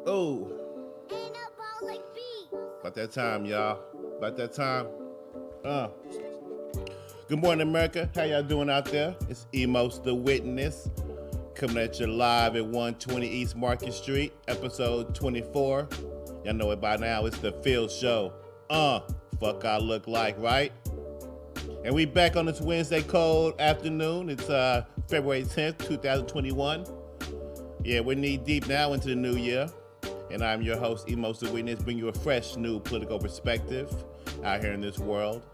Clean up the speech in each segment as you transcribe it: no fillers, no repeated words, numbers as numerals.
Oh, about that time, y'all. About that time. Uh. Good morning, America. How y'all doing out there? It's Emos the Witness coming at you live at 120 East Market Street, episode 24. Y'all know it by now. It's the F.I.L.L show. Fuck I look like, right? And we back on this Wednesday cold afternoon. It's February 10th, 2021. Yeah, we're knee deep now into the new year. And I'm your host, Emos the Witness, bring you a fresh new political perspective out here in this world.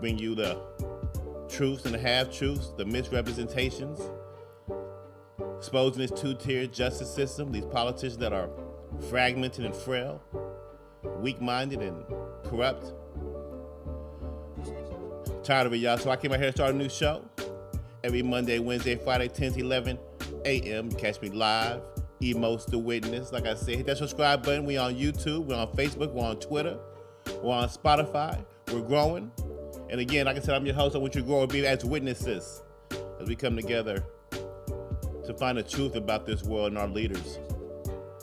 Bring you the truths and the half-truths, the misrepresentations, exposing this two-tiered justice system, these politicians that are fragmented and frail, weak-minded and corrupt. Tired of it, y'all, so I came out here to start a new show. Every Monday, Wednesday, Friday, 10 to 11 a.m. Catch me live, Emos the Witness. Like I said, hit that subscribe button. We on YouTube, we're on Facebook, we're on Twitter, we're on Spotify. We're growing. And again, like I said, I'm your host. I want you to grow and be as witnesses as we come together to find the truth about this world and our leaders.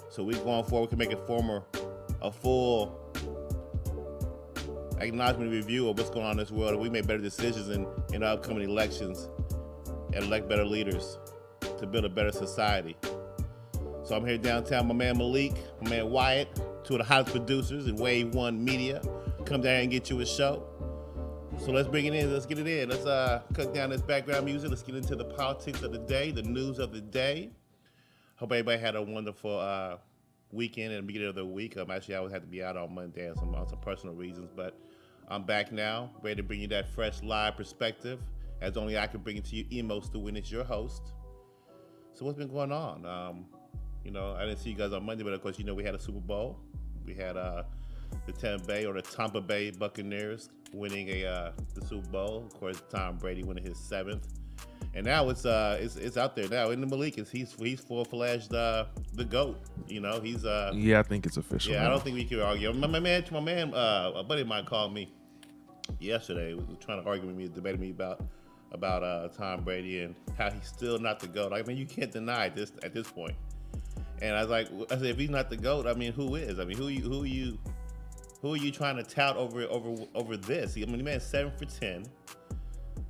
So we going forward, we can make a full acknowledgement and review of what's going on in this world, and we make better decisions in the upcoming elections and elect better leaders to build a better society. So I'm here downtown, my man Malik, my man Wyatt, two of the hottest producers in Wave 1 Media. Come down and get you a show. So let's bring it in. Let's get it in. Let's cut down this background music. Let's get into the politics of the day, the news of the day. Hope everybody had a wonderful weekend and beginning of the week. Actually, I would have to be out on Monday on some personal reasons, but I'm back now, ready to bring you that fresh live perspective, as only I can bring it to you. Emos the Witness, your host. So what's been going on? I didn't see you guys on Monday, but of course, we had a Super Bowl. We had the Tampa Bay Buccaneers winning the Super Bowl. Of course, Tom Brady winning his 7th, and now it's out there now. In the Malik, he's full-fledged the GOAT. He's yeah, I think it's official. Yeah, now. I don't think we can argue. My man, a buddy of mine called me yesterday, was trying to argue with me, debating me about Tom Brady and how he's still not the GOAT. I mean, you can't deny this at this point. And I said, if he's not the GOAT, I mean, who is? I mean, who are you trying to tout over this? I mean, the man's 7 for 10.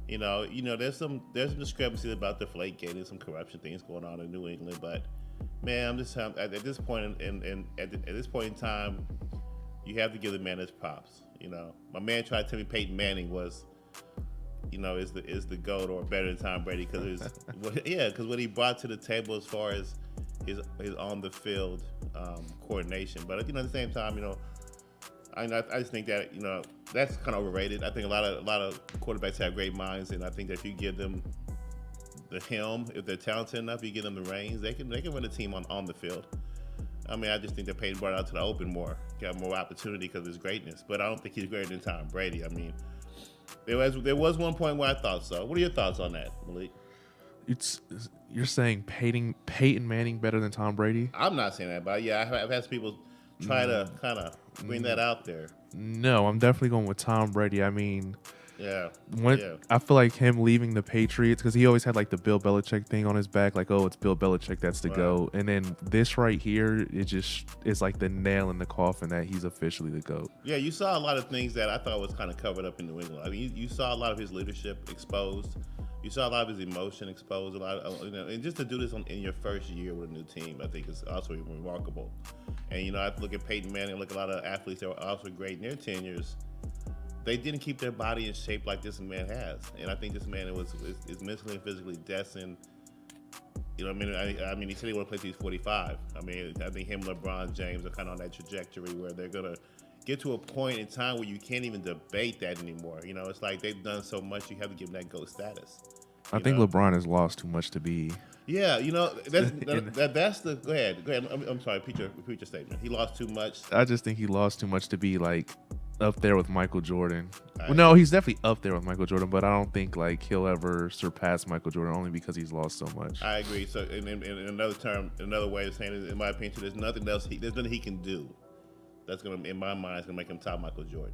There's some discrepancies about the Deflategate and some corruption things going on in New England. But man, I'm just at this point at this point in time, you have to give the man his props. My man tried to tell me Peyton Manning was, is the GOAT or better than Tom Brady because what he brought to the table as far as his on the field coordination. But at the same time, I just think that that's kind of overrated. I think a lot of quarterbacks have great minds, and I think that if you give them the helm, if they're talented enough, you give them the reins, they can run a team on the field. I mean, I just think that Peyton brought out to the open more, got more opportunity because of his greatness. But I don't think he's greater than Tom Brady. I mean, there was one point where I thought so. What are your thoughts on that, Malik? You're saying Peyton Manning better than Tom Brady? I'm not saying that, but yeah, I've had some people try to kind of bring that out there. No, I'm definitely going with Tom Brady. I mean, yeah. I feel like him leaving the Patriots, because he always had like the Bill Belichick thing on his back, like, oh, it's Bill Belichick, that's the GOAT. And then this right here, it's like the nail in the coffin that he's officially the GOAT. Yeah, you saw a lot of things that I thought was kind of covered up in New England. I mean, you saw a lot of his leadership exposed. You saw a lot of his emotion exposed. A lot of, and just to do this in your first year with a new team, I think is also remarkable. And I look at Peyton Manning, look at a lot of athletes that were also great in their tenures. They didn't keep their body in shape like this man has, and I think this man is mentally and physically destined. I mean, he said he want to play till he's 45. I mean, I think him and LeBron James are kind of on that trajectory where they're gonna get to a point in time where you can't even debate that anymore. It's like they've done so much, you have to give them that GOAT status. I think LeBron has lost too much to be. Yeah, that's the. Go ahead. I'm sorry. Repeat your statement. He lost too much. I just think he lost too much to be like up there with Michael Jordan. Well, no, he's definitely up there with Michael Jordan, but I don't think like he'll ever surpass Michael Jordan only because he's lost so much. I agree. So, in another way of saying it, in my opinion, there's nothing he can do that's gonna, in my mind, is gonna make him top Michael Jordan.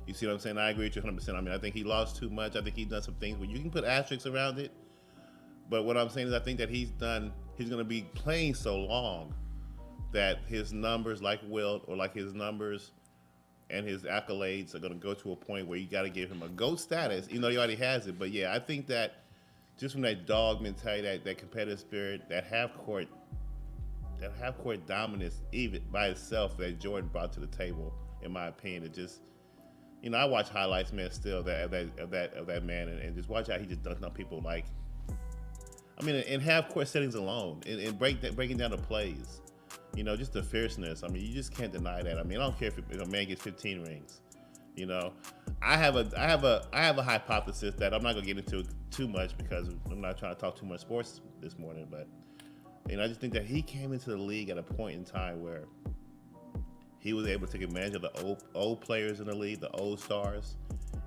You see what I'm saying? I agree with you 100%. I mean, I think he lost too much. I think he's done some things where you can put asterisks around it. But what I'm saying is I think that he's done he's going to be playing so long that his numbers, like Wilt, or like his numbers and his accolades, are going to go to a point where you got to give him a GOAT status, even though he already has it. But yeah, I think that just from that dog mentality, that competitive spirit, that half court dominance, even by itself, that Jordan brought to the table, in my opinion, it just, I watch highlights, man, still of that man, and just watch how he just dunks on people like, in half court settings alone, and breaking down the plays, just the fierceness. You just can't deny that. I don't care if a man gets 15 rings. I have a hypothesis that I'm not gonna get into too much because I'm not trying to talk too much sports this morning, but I just think that he came into the league at a point in time where he was able to take advantage of the old players in the league, the old stars,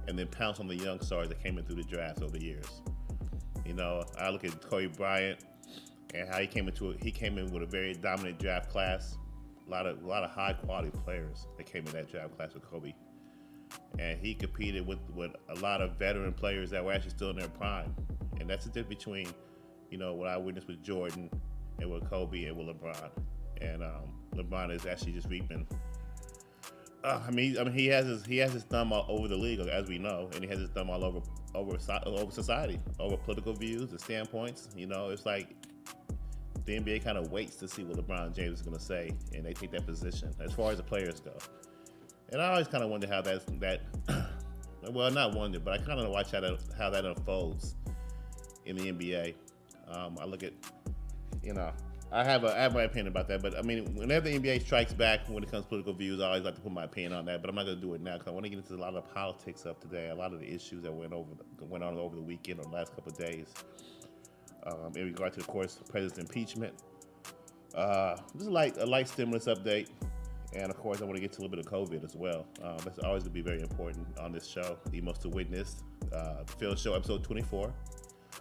and then pounce on the young stars that came in through the drafts over the years. I look at Kobe Bryant and how he came in with a very dominant draft class, a lot of high quality players that came in that draft class with Kobe, and he competed with a lot of veteran players that were actually still in their prime, and that's the difference between what I witnessed with Jordan and with Kobe and with LeBron, and LeBron is actually just reaping. He has his thumb all over the league, as we know, and he has his thumb all over society, over political views, the standpoints. It's like the NBA kind of waits to see what LeBron James is going to say, and they take that position as far as the players go. And I always kind of wonder how that well, not wonder, but I kind of watch how that unfolds in the NBA. I look at, I have my opinion about that, but whenever the NBA strikes back when it comes to political views, I always like to put my opinion on that, but I'm not going to do it now because I want to get into a lot of the politics of today, a lot of the issues that went on over the weekend or the last couple of days, in regard to, of course, President's impeachment. This is a light stimulus update, and of course, I want to get to a little bit of COVID as well. That's always going to be very important on this show, Emos to Witness, the F.I.L.L. Show, episode 24.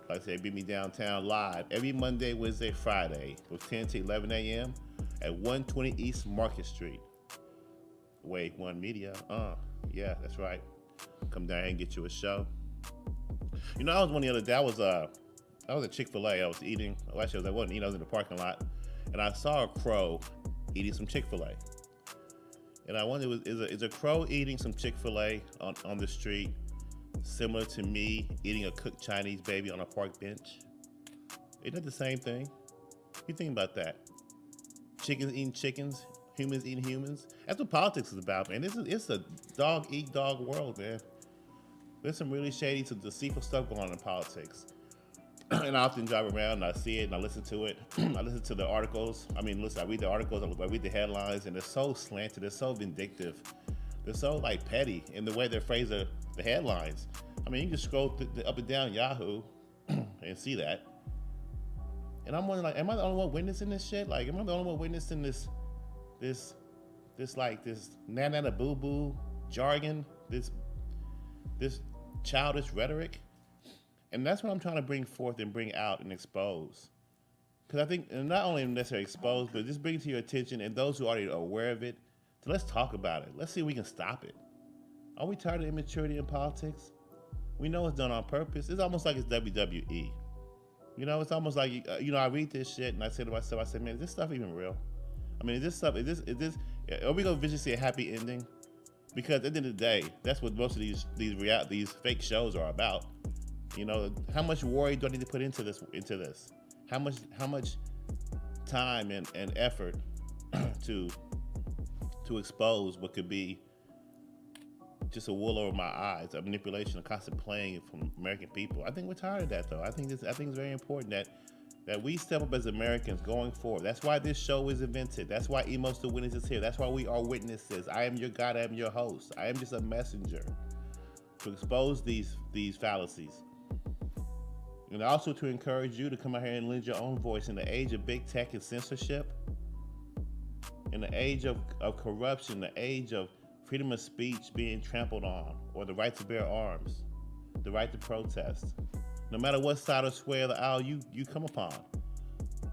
Like I said, beat me downtown live every Monday, Wednesday, Friday from 10 to 11 a.m. at 120 East Market Street. Wave One Media. Yeah, that's right. Come down here and get you a show. I was one the other day. I was at Chick-fil-A. I was eating. Well, actually, I wasn't eating. I was in the parking lot, and I saw a crow eating some Chick-fil-A. And I wondered, is a crow eating some Chick-fil-A on the street similar to me eating a cooked Chinese baby on a park bench? Isn't it the same thing? You think about that. Chickens eating chickens, humans eating humans. That's what politics is about, man. It's a dog-eat-dog world, man. There's some really shady, some deceitful stuff going on in politics. And I often drive around and I see it and I listen to it. I listen to the articles. I read the articles, I read the headlines, and they're so slanted, they're so vindictive. They're so petty in the way they phrase the headlines. You can scroll up and down Yahoo and see that. And I'm wondering, am I the only one witnessing this shit? Am I the only one witnessing this nana boo boo jargon, this childish rhetoric? And that's what I'm trying to bring forth and bring out and expose. Because I think, and not only necessarily expose, but just bring it to your attention and those who are already aware of it. So let's talk about it. Let's see if we can stop it. Are we tired of immaturity in politics? We know it's done on purpose. It's almost like it's WWE. It's almost like, I read this shit and I say to myself, man, is this stuff even real? Is this, are we going to visually see a happy ending? Because at the end of the day, that's what most of these fake shows are about. How much worry do I need to put into this? How much time and effort to expose what could be just a wool over my eyes, a manipulation, a constant playing from American people? I think we're tired of that, though. I think it's very important that we step up as Americans going forward. That's why this show is invented. That's why Emos to Witness is here. That's why we are witnesses. I am your God. I am your host. I am just a messenger to expose these fallacies. And also to encourage you to come out here and lend your own voice in the age of big tech and censorship, in the age of corruption, the age of freedom of speech being trampled on, or the right to bear arms, the right to protest. No matter what side or square of the aisle you come upon,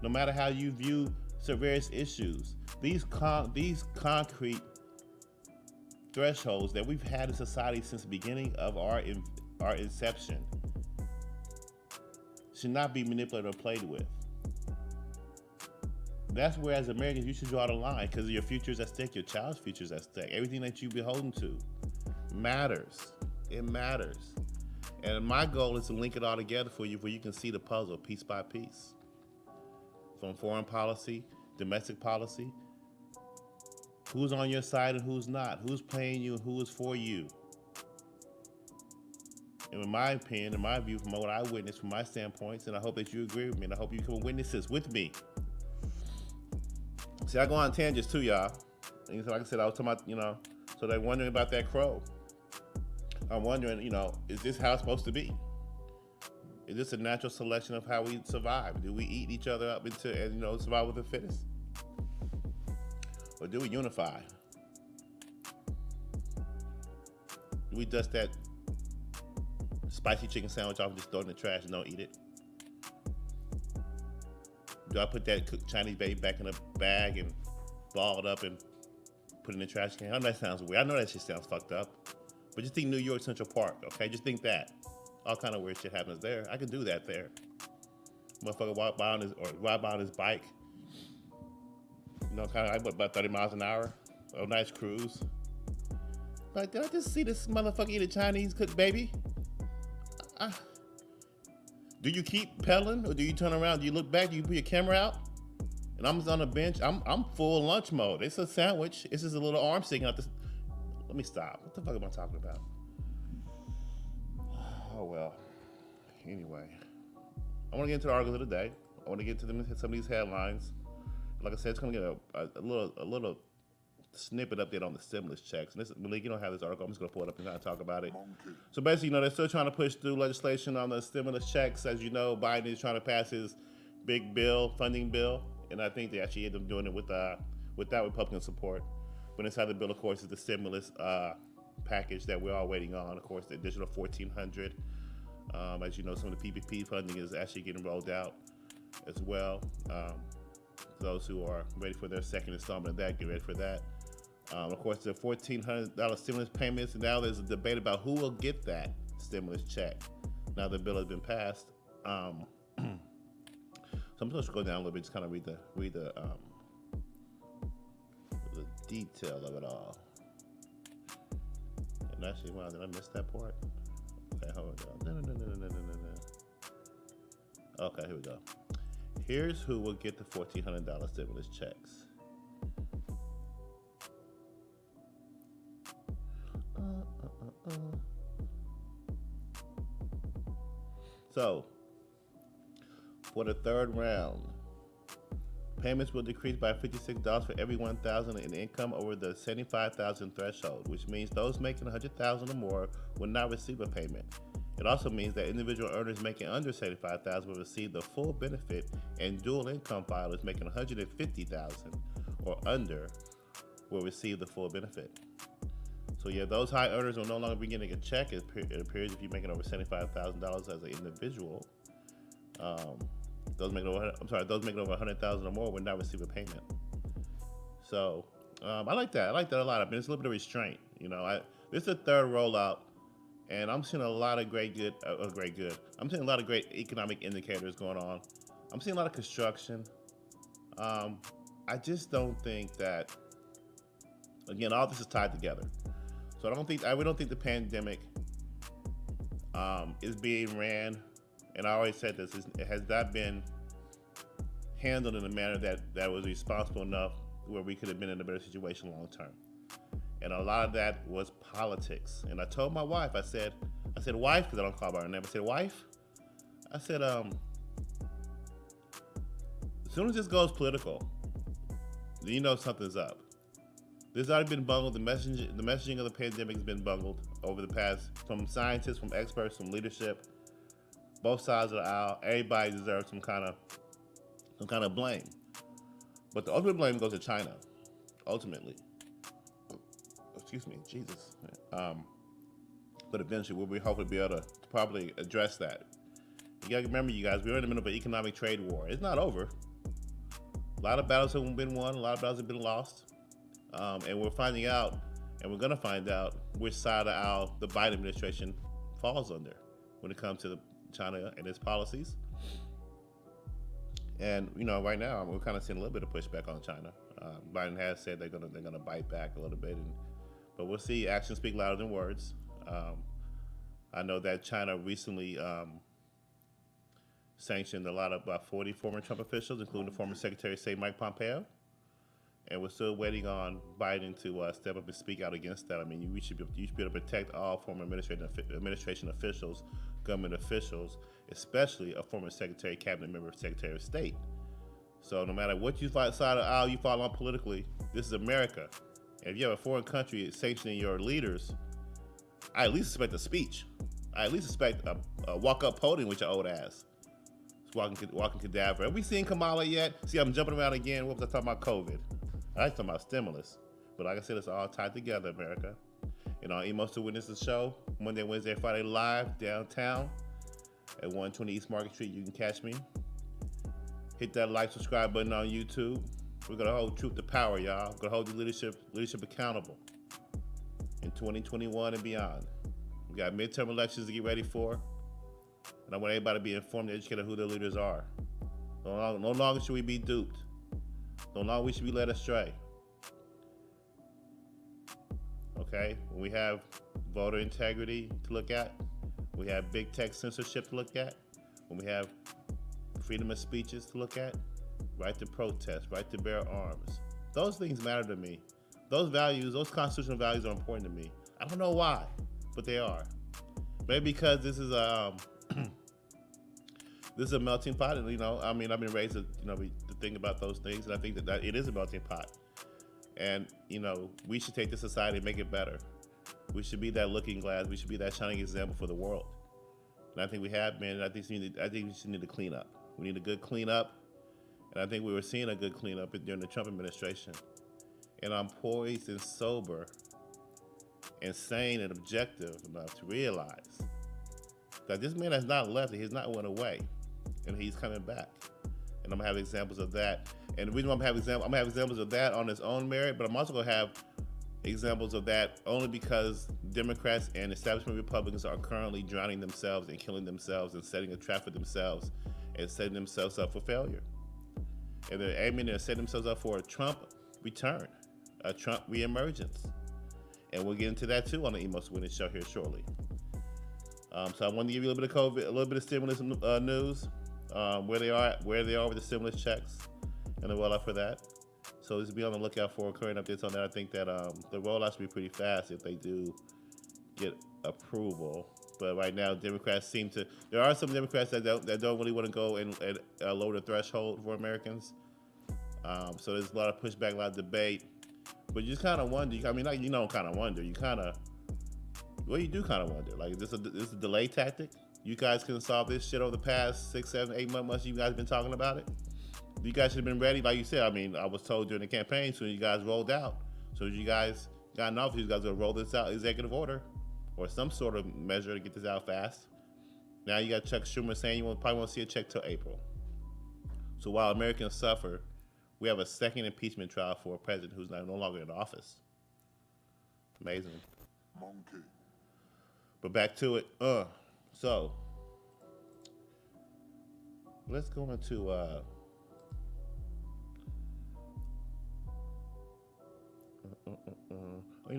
no matter how you view various issues, these concrete thresholds that we've had in society since the beginning of our inception should not be manipulated or played with. That's where, as Americans, you should draw the line because your future is at stake, your child's future is at stake. Everything that you beholden to matters. It matters. And my goal is to link it all together for you where you can see the puzzle piece by piece. From foreign policy, domestic policy, who's on your side and who's not, who's playing you and who is for you. And in my opinion, in my view, from what I witnessed, from my standpoints, and I hope that you agree with me, and I hope you become witnesses with me. See, I go on tangents too, y'all. And like I said, I was talking about, so they're wondering about that crow. I'm wondering, is this how it's supposed to be? Is this a natural selection of how we survive? Do we eat each other up and survive with the fittest? Or do we unify? Do we dust that spicy chicken sandwich off and just throw it in the trash and don't eat it? Do I put that cooked Chinese baby back in a bag and ball it up and put it in the trash can? I know that sounds weird. I know that shit sounds fucked up. But just think New York Central Park, okay? Just think that. All kind of weird shit happens there. I can do that there. Motherfucker walk by ride by on his bike. Kind of like about 30 miles an hour. A nice cruise. Like, did I just see this motherfucker eat a Chinese cooked baby? Do you keep pedaling or do you turn around? Do you look back? Do you put your camera out? And I'm just on the bench. I'm full lunch mode. It's a sandwich. It's just a little arm sticking out this. Let me stop. What the fuck am I talking about? Oh, well. Anyway. I want to get into the articles of the day. I want to get to some of these headlines. Like I said, it's going to get a little snippet update on the stimulus checks. And this, Malik, you don't have this article. I'm just going to pull it up and kind of talk about it. So basically, they're still trying to push through legislation on the stimulus checks. As you know, Biden is trying to pass his big bill, funding bill. And I think they actually ended up doing it without Republican support. But inside the bill, of course, is the stimulus package that we're all waiting on. Of course, the additional $1,400. As you know, some of the PPP funding is actually getting rolled out as well. Those who are ready for their second installment of that, get ready for that. Of course, the $1,400 stimulus payments, and now there's a debate about who will get that stimulus check. Now the bill has been passed. So I'm supposed to go down a little bit, just kind of read the detail of it all. And actually, wow, did I miss that part? Okay, hold on. No. Okay, here we go. Here's who will get the $1,400 stimulus checks. So, for the third round, payments will decrease by $56 for every $1,000 in income over the $75,000 threshold, which means those making $100,000 or more will not receive a payment. It also means that individual earners making under $75,000 will receive the full benefit, and dual income filers making $150,000 or under will receive the full benefit. So yeah, those high earners will no longer be getting a check. It appears if you're making over $75,000 as an individual. Those making over $100,000 or more will not receive a payment. So I like that. I like that a lot. I mean, it's a little bit of restraint. This is the third rollout, and I'm seeing a lot of I'm seeing a lot of great economic indicators going on. I'm seeing a lot of construction. I just don't think that. Again, all this is tied together. So we don't think the pandemic is being ran. And I always said this, it has not been handled in a manner that was responsible enough where we could have been in a better situation long term. And a lot of that was politics. And I told my wife, I said, wife, because I don't call her by her name. I said, wife, as soon as this goes political, then you know something's up. This has already been bungled. The messaging of the pandemic has been bungled over the past, from scientists, from experts, from leadership. Both sides of the aisle, everybody deserves some kind of blame. But the ultimate blame goes to China, ultimately. Excuse me, Jesus. But eventually we'll hopefully be able to properly address that. You gotta remember, you guys, we're in the middle of an economic trade war. It's not over. A lot of battles have been won, a lot of battles have been lost. And we're finding out, and we're gonna find out which side of the aisle the Biden administration falls under when it comes to China and its policies. And right now we're kind of seeing a little bit of pushback on China. Biden has said they're gonna bite back a little bit, but we'll see. Actions speak louder than words. I know that China recently sanctioned about 40 former Trump officials, including the former Secretary of State Mike Pompeo. And we're still waiting on Biden to step up and speak out against that. I mean, you should be able to protect all former administration officials, government officials, especially a former Secretary, Cabinet member, Secretary of State. So no matter what side of the aisle you fall on politically, this is America. And if you have a foreign country sanctioning your leaders, I at least expect a speech. I at least expect a walk-up podium with your old ass. Walking cadaver. Have we seen Kamala yet? See, I'm jumping around again. What was I talking about? COVID. I was talking about stimulus. But like I said, it's all tied together, America. On Emos to Witness the show, Monday, Wednesday, Friday, live downtown at 120 East Market Street. You can catch me. Hit that like, subscribe button on YouTube. We're going to hold truth to power, y'all. We're going to hold the leadership accountable in 2021 and beyond. We got midterm elections to get ready for. And I want everybody to be informed and educated on who their leaders are. No longer should we be duped. No longer we should be led astray. Okay? When we have voter integrity to look at, we have big tech censorship to look at, when we have freedom of speeches to look at, right to protest, right to bear arms. Those things matter to me. Those values, those constitutional values are important to me. I don't know why, but they are. Maybe because this is a this is a melting pot, and I've been raised to think about those things, and I think that it is a melting pot, and we should take this society and make it better. We should be that looking glass. We should be that shining example for the world, and I think we have been. And I think we should need to clean up. We need a good cleanup, and I think we were seeing a good cleanup during the Trump administration. And I'm poised and sober, and sane and objective enough to realize that this man has not left. He has not went away. And he's coming back. And I'm gonna have examples of that. And the reason why I'm gonna have examples of that on its own merit, but I'm also gonna have examples of that only because Democrats and establishment Republicans are currently drowning themselves and killing themselves and setting a trap for themselves and setting themselves up for failure. And they're aiming to set themselves up for a Trump return, a Trump reemergence. And we'll get into that too on the Emos Winning Show here shortly. So I wanted to give you a little bit of COVID, a little bit of stimulus news, where they are with the stimulus checks and the rollout for that. So just be on the lookout for current updates on that. I think that the rollout should be pretty fast if they do get approval. But right now, Democrats there are some Democrats that don't really want to go and lower the threshold for Americans. So there's a lot of pushback, a lot of debate. But you just kind of wonder. I mean, you don't kind of wonder. You kind of wonder. Like, is this a delay tactic? You guys can solve this shit over the past 6, 7, 8 months you guys have been talking about it. You guys should have been ready. Like you said, I mean, I was told during the campaign, so you guys rolled out. So you guys got in office, you guys are going to roll this out, executive order, or some sort of measure to get this out fast. Now you got Chuck Schumer saying you probably won't see a check till April. So while Americans suffer, we have a second impeachment trial for a president who's no longer in office. Amazing. Monkey. But back to it. So let's go into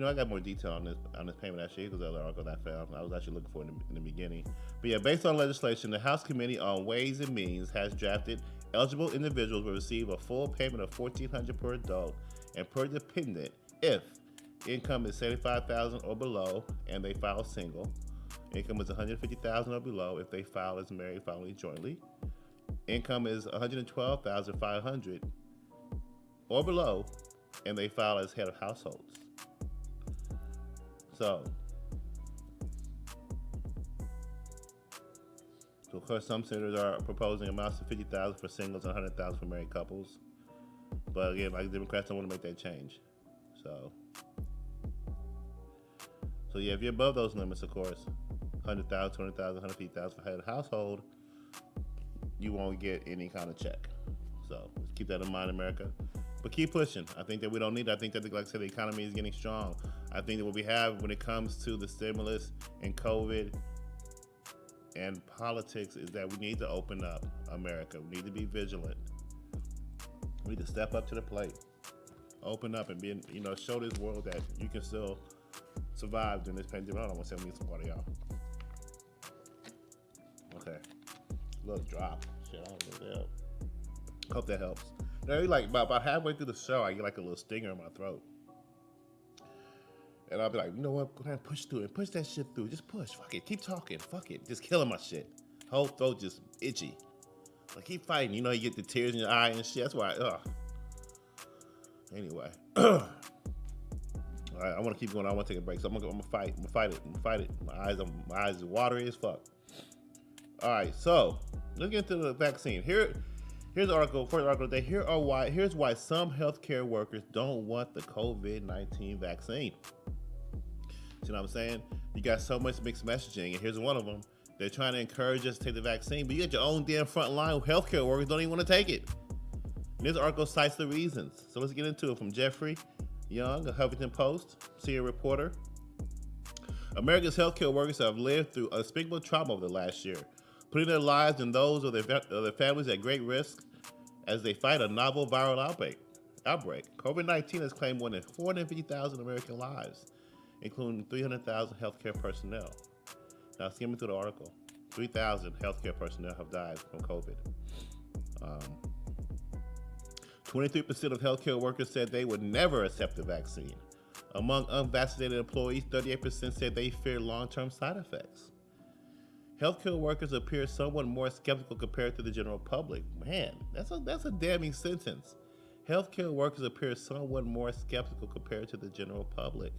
I got more detail on this payment actually. Here's the other article that I found. I was actually looking for it in the beginning. But yeah, based on legislation, the House Committee on Ways and Means has drafted eligible individuals will receive a full payment of $1,400 per adult and per dependent if income is $75,000 or below and they file single. Income is $150,000 or below if they file as married filing jointly. Income is $112,500 or below and they file as head of households. So of course, some senators are proposing amounts of $50,000 for singles and $100,000 for married couples. But again, like Democrats don't want to make that change. So yeah, if you're above those limits, of course, $100,000, $200,000, $150,000 for head of household, you won't get any kind of check. So let's keep that in mind, America. But keep pushing. I think that we don't need it. I think that, like I said, the economy is getting strong. I think that what we have when it comes to the stimulus and COVID and politics is that we need to open up America. We need to be vigilant. We need to step up to the plate, open up, and be, show this world that you can still survive during this pandemic. I don't want to say me some water, y'all. Okay, little drop. Shit, I don't know that. Hope that helps. Now, like about halfway through the show, I get like a little stinger in my throat. And I'll be like, you know what? Go ahead and push through it. Push that shit through. Just push. Fuck it. Keep talking. Fuck it. Just killing my shit. Whole throat just itchy. Like, keep fighting. You get the tears in your eye and shit. That's why, Anyway. All right, I want to keep going. I want to take a break. So I'm gonna fight. I'm gonna fight it. My eyes are watery as fuck. All right, so let's get into the vaccine. Here's the article. First article today. Here's why some healthcare workers don't want the COVID-19 vaccine. You know what I'm saying? You got so much mixed messaging, and here's one of them. They're trying to encourage us to take the vaccine, but you got your own damn frontline healthcare workers don't even want to take it. And this article cites the reasons. So let's get into it. From Jeffrey Young, a Huffington Post, senior reporter. America's healthcare workers have lived through unspeakable trauma over the last year, putting their lives and those of their families at great risk as they fight a novel viral outbreak. COVID-19 has claimed more than 450,000 American lives, including 300,000 healthcare personnel. Now, skimming through the article, 3,000 healthcare personnel have died from COVID. 23% of healthcare workers said they would never accept the vaccine. Among unvaccinated employees, 38% said they fear long-term side effects. Healthcare workers appear somewhat more skeptical compared to the general public. Man, that's a damning sentence. Healthcare workers appear somewhat more skeptical compared to the general public.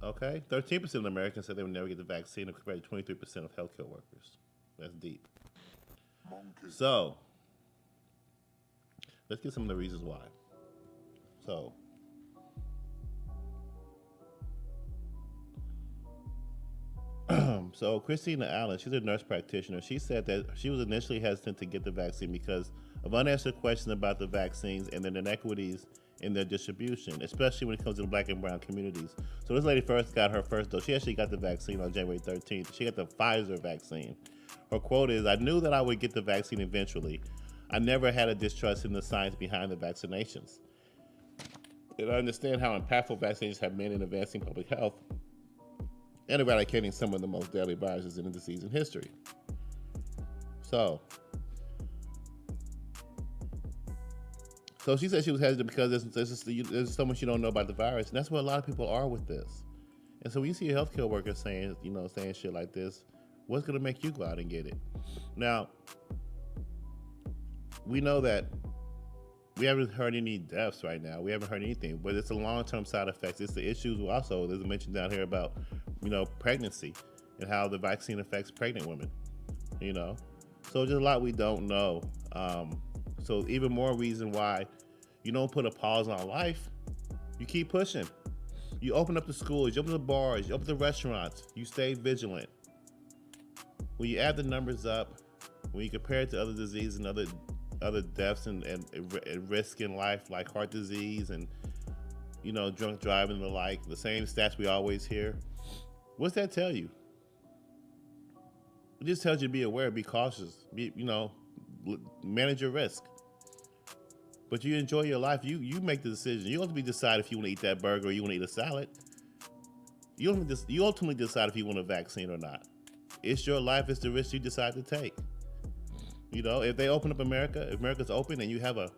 Okay, 13% of Americans said they would never get the vaccine compared to 23% of healthcare workers. That's deep. So, let's get some of the reasons why. So Christina Allen, she's a nurse practitioner. She said that she was initially hesitant to get the vaccine because of unanswered questions about the vaccines and their inequities in their distribution, especially when it comes to the Black and brown communities. So this lady first got her first dose. She actually got the vaccine on January 13th. She got the Pfizer vaccine. Her quote is, "I knew that I would get the vaccine eventually. I never had a distrust in the science behind the vaccinations. And I understand how impactful vaccines have been in advancing public health and eradicating some of the most deadly viruses in the disease in history." So she said she was hesitant because there's so much you don't know about the virus, and that's what a lot of people are with this. And so when you see a healthcare worker saying shit like this, what's going to make you go out and get it? Now, we know that we haven't heard any deaths right now. We haven't heard anything, but it's the long-term side effects. It's the issues also, there's a mention down here about, pregnancy and how the vaccine affects pregnant women, So there's a lot we don't know. So even more reason why you don't put a pause on life. You keep pushing. You open up the schools, you open the bars, you open the restaurants, you stay vigilant. When you add the numbers up, when you compare it to other diseases and other deaths and risk in life, like heart disease and, drunk driving and the like, the same stats we always hear, what's that tell you? It just tells you to be aware, be cautious, manage your risk. But you enjoy your life. You make the decision. You ultimately decide if you want to eat that burger or you want to eat a salad. You ultimately decide if you want a vaccine or not. It's your life. It's the risk you decide to take. If they open up America, if America's open and you have a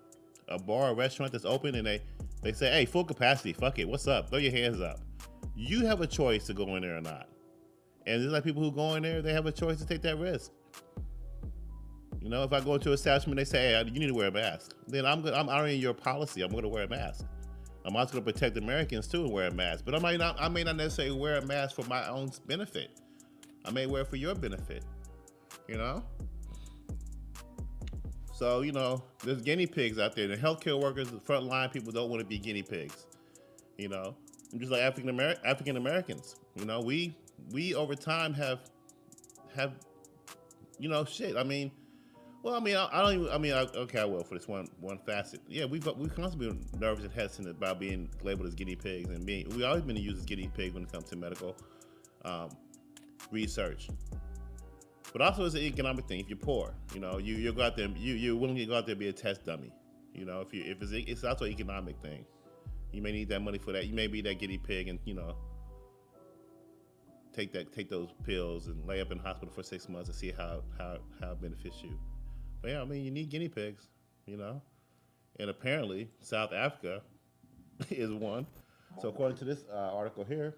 bar or restaurant that's open and they say, hey, full capacity, fuck it, what's up? Throw your hands up. You have a choice to go in there or not. And there's like people who go in there, they have a choice to take that risk. If I go into an establishment, they say, hey, you need to wear a mask. Then I'm honoring your policy. I'm going to wear a mask. I'm also going to protect Americans too and wear a mask. But I may not necessarily wear a mask for my own benefit. I may wear it for your benefit. So, there's guinea pigs out there. The healthcare workers, the frontline people don't want to be guinea pigs. Just like African Americans. We over time have shit. I will for this one facet. Yeah, we constantly been nervous and hesitant about being labeled as guinea pigs, and we always been used as guinea pigs when it comes to medical research. But also it's an economic thing. If you're poor, you go out there, you're willing to go out there and be a test dummy. If it's also an economic thing. You may need that money for that. You may be that guinea pig and take those pills and lay up in the hospital for 6 months and see how it benefits you. But yeah, I mean you need guinea pigs, and apparently South Africa is one. So according to this article here,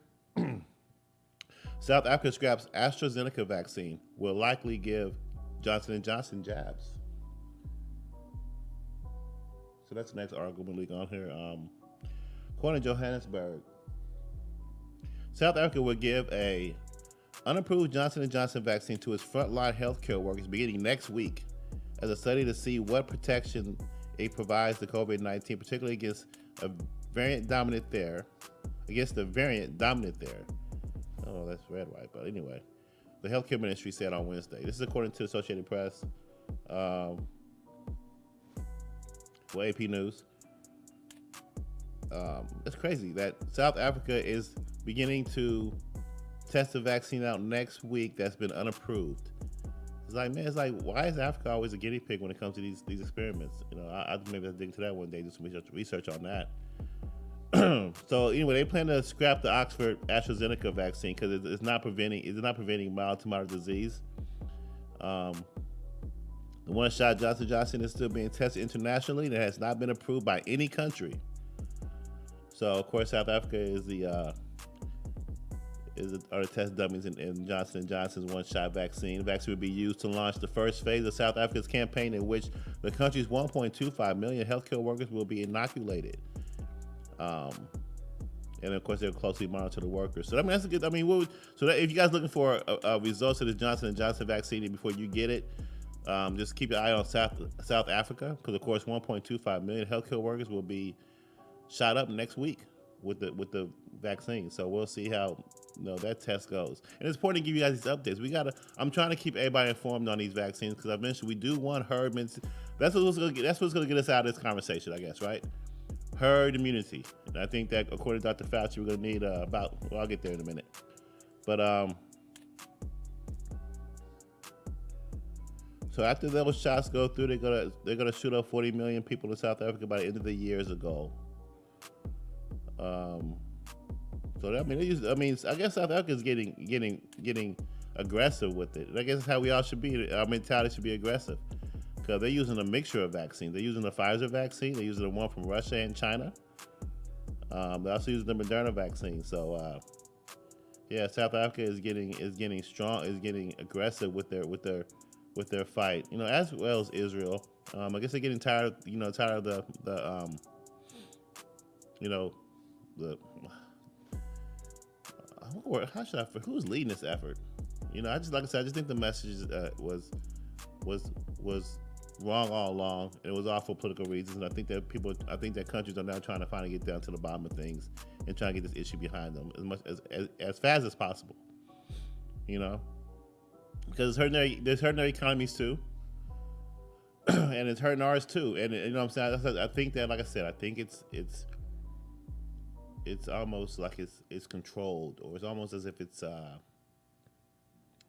South Africa scraps AstraZeneca vaccine, will likely give Johnson & Johnson jabs. So that's the next article we'll leak on here. According to Johannesburg, South Africa will give a unapproved Johnson & Johnson vaccine to its frontline healthcare workers beginning next week as a study to see what protection it provides to COVID-19, particularly against a variant dominant there. Oh, that's red, white, but anyway. The healthcare ministry said on Wednesday. This is according to the Associated Press. AP News. It's crazy that South Africa is beginning to test the vaccine out next week that's been unapproved. It's like, why is Africa always a guinea pig when it comes to these experiments? I maybe I'll dig into that one day, do some research on that. So anyway, they plan to scrap the Oxford AstraZeneca vaccine because it's not preventing mild to moderate disease. The one-shot Johnson & Johnson is still being tested internationally and it has not been approved by any country. So of course, South Africa are the test dummies in Johnson & Johnson's one-shot vaccine. The vaccine will be used to launch the first phase of South Africa's campaign in which the country's 1.25 million healthcare workers will be inoculated. And of course, they'll closely monitor the workers. So I mean, that's a good. I mean, if you guys looking for results of the Johnson & Johnson vaccine before you get it, just keep your eye on South Africa because of course, 1.25 million healthcare workers will be shot up next week with the vaccine. So we'll see how that test goes. And it's important to give you guys these updates. I'm trying to keep everybody informed on these vaccines because I mentioned we do want herd immunity. That's what's going to get us out of this conversation, I guess, right? Herd immunity. And I think that according to Dr. Fauci, we're going to need I'll get there in a minute. But so after those shots go through, they're gonna shoot up 40 million people in South Africa by the end of the year as a goal. So I guess South Africa is getting aggressive with it. And I guess that's how we all should be. Our mentality should be aggressive because they're using a mixture of vaccines. They're using the Pfizer vaccine. They're using the one from Russia and China. They're also using the Moderna vaccine. So yeah, South Africa is getting strong, is getting aggressive with their fight. As well as Israel. I guess they're getting tired of who's leading this effort? I just think the message was wrong all along. It was all for political reasons, and I think that countries are now trying to finally get down to the bottom of things and trying to get this issue behind them as fast as possible. Because it's hurting their economies too, and it's hurting ours too. And you know what I'm saying? I think that, like I said, I think it's almost like it's controlled, or it's almost as if it's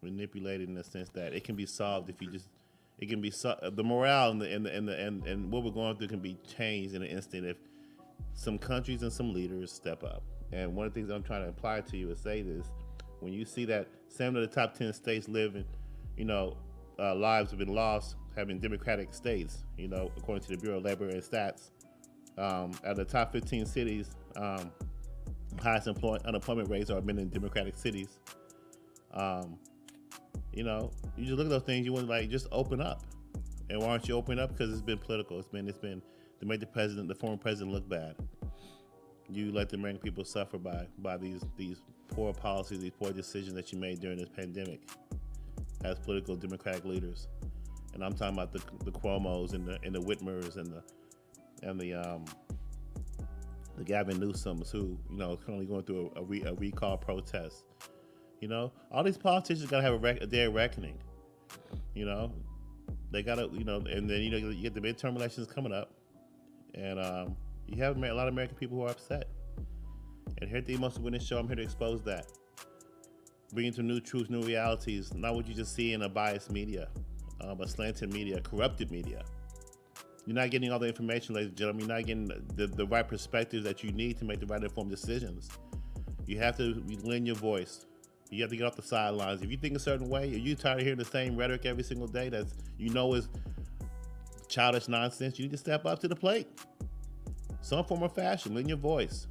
manipulated in the sense that it can be solved if you just. It can be the morale and what we're going through can be changed in an instant if some countries and some leaders step up. And one of the things I'm trying to imply to you is say this: when you see that 7 of the top 10 states lives have been lost, having democratic states, according to the Bureau of Labor and Stats, out of the top 15 cities, highest unemployment rates are been in democratic cities. You just look at those things, you want to just open up. And why aren't you opening up? Because it's been political. It's been to make the former president look bad. You let the American people suffer by these poor policies, these poor decisions that you made during this pandemic as political Democratic leaders. And I'm talking about the Cuomos and the Whitmers and the Gavin Newsoms who currently going through a recall protest. All these politicians gotta have a day of reckoning. They gotta, and then you get the midterm elections coming up, and you have a lot of American people who are upset. And here at the Emos Witness Show, I'm here to expose that. bringing to new truths, new realities, not what you just see in a biased media, but slanted media, corrupted media. You're not getting all the information, ladies and gentlemen. You're not getting the right perspectives that you need to make the right informed decisions. You have to lend your voice. You have to get off the sidelines. If you think a certain way, if you're tired of hearing the same rhetoric every single day that is childish nonsense, you need to step up to the plate. Some form of fashion, lend your voice.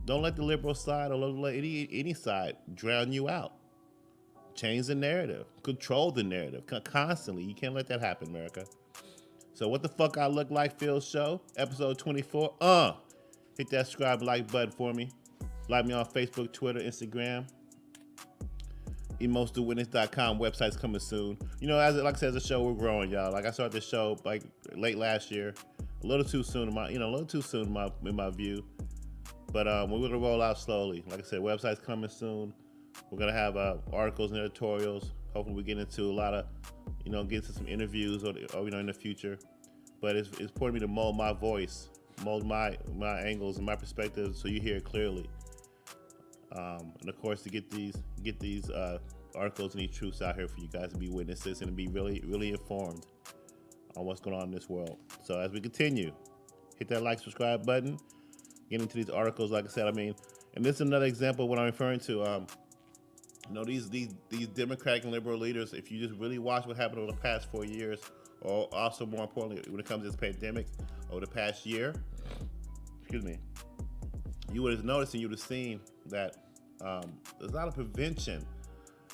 Don't let the liberal side or let any side drown you out. Change the narrative. Control the narrative constantly. You can't let that happen, America. So what the fuck I look like, Phil Show, episode 24. Hit that subscribe like button for me. Like me on Facebook, Twitter, Instagram. Emos2witness.com website's coming soon. You know, like I said, as a show, we're growing, y'all. Like I started this show like late last year, a little too soon in my view. But we're gonna roll out slowly. Like I said, website's coming soon. We're gonna have articles and editorials. Hopefully, we get into a lot of, get into some interviews or in the future. But it's important to me to mold my voice, mold my angles and my perspectives, so you hear it clearly. And of course, to get these articles and these truths out here for you guys to be witnesses and to be really, really informed on what's going on in this world. So as we continue, hit that like, subscribe button. Get into these articles, like I said. And this is another example of what I'm referring to. These Democratic and liberal leaders, if you just really watch what happened over the past 4 years, or also more importantly, when it comes to this pandemic over the past year, you would have noticed and you would have seen that there's a lot of prevention.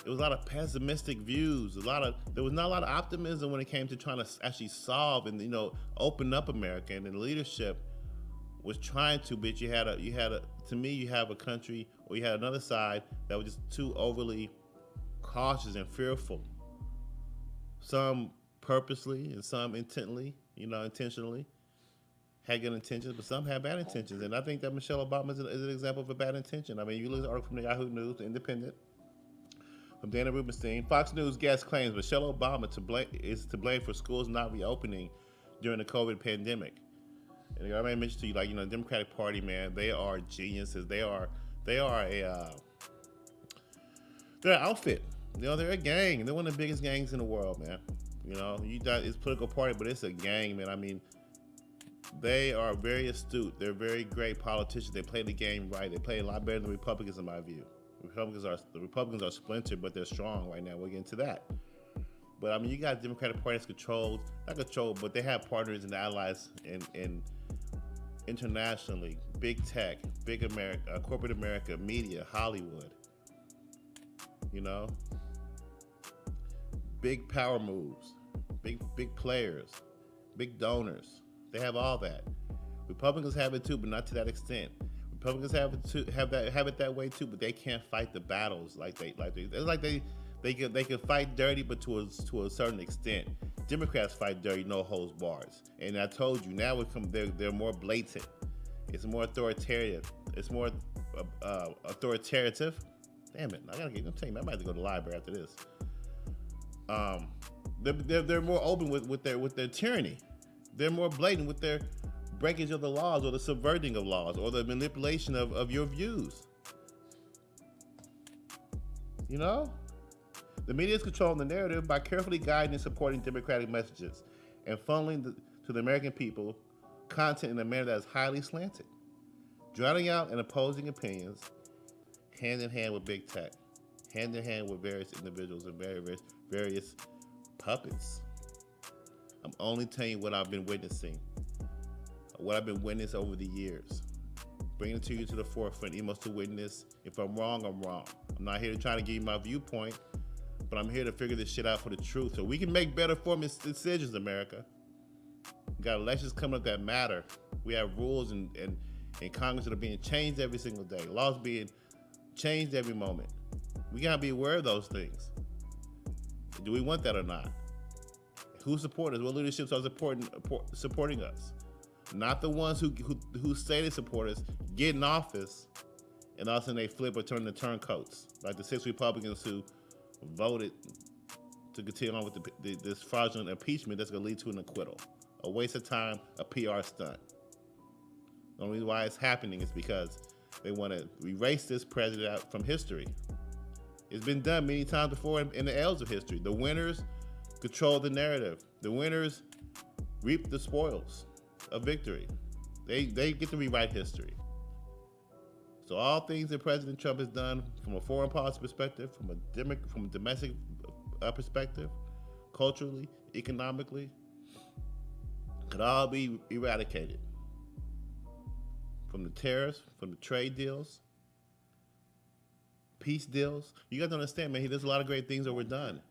There was a lot of pessimistic views. There was not a lot of optimism when it came to trying to actually solve and open up America. And the leadership was trying to, but you have a country, or you had another side that was just too overly cautious and fearful. Some purposely and some intentionally had good intentions, but some had bad intentions. And I think that Michelle Obama is an example of a bad intention. You look at the article from the Yahoo News, The Independent, from Dana Rubenstein. Fox News guest claims Michelle Obama is to blame for schools not reopening during the COVID pandemic. And I mentioned to you, the Democratic Party, man, they are geniuses. They're an outfit. They're a gang. They're one of the biggest gangs in the world, man. It's a political party, but it's a gang, man. They are very astute. They're very great politicians. They play the game right. They play a lot better than Republicans, in my view. The Republicans are splintered, but they're strong right now. We'll get into that. But you got Democratic Party that's not controlled, but they have partners and allies in internationally, big tech, big America, corporate America, media, Hollywood. Big power moves, big players, big donors. They have all that. Republicans have it too, but not to that extent. Republicans have it that way too, but they can't fight the battles like they can fight dirty, but to a certain extent. Democrats fight dirty, no holds bars. And I told you, now they're more blatant. It's more authoritarian. It's more authoritative. Damn it! I'm telling you, I might have to go to the library after this. They're more open with their tyranny. They're more blatant with their breakage of the laws, or the subverting of laws, or the manipulation of your views. The media is controlling the narrative by carefully guiding and supporting Democratic messages and funneling to the American people content in a manner that is highly slanted, drowning out and opposing opinions, hand in hand with big tech, hand in hand with various individuals and various puppets. I'm only telling you what I've been witnessing, what I've been witnessing over the years. Bringing it to you to the forefront, Emos to witness. If I'm wrong, I'm wrong. I'm not here to try to give you my viewpoint, but I'm here to figure this shit out for the truth, so we can make better informed decisions, America. We got elections coming up that matter. We have rules in Congress that are being changed every single day. Laws being changed every moment. We gotta be aware of those things. Do we want that or not? Who support us? What leaderships are supporting us? Not the ones who say they support us, get in office, and all of a sudden they flip or turn the turncoats, like the 6 Republicans who voted to continue on with this fraudulent impeachment that's going to lead to an acquittal. A waste of time, a PR stunt. The only reason why it's happening is because they want to erase this president out from history. It's been done many times before in the L's of history. The winners control the narrative. The winners reap the spoils of victory. They get to rewrite history. So all things that President Trump has done from a foreign policy perspective, from a domestic perspective, culturally, economically, could all be eradicated. From the tariffs, from the trade deals, peace deals. You got to understand, man. There's a lot of great things that were done.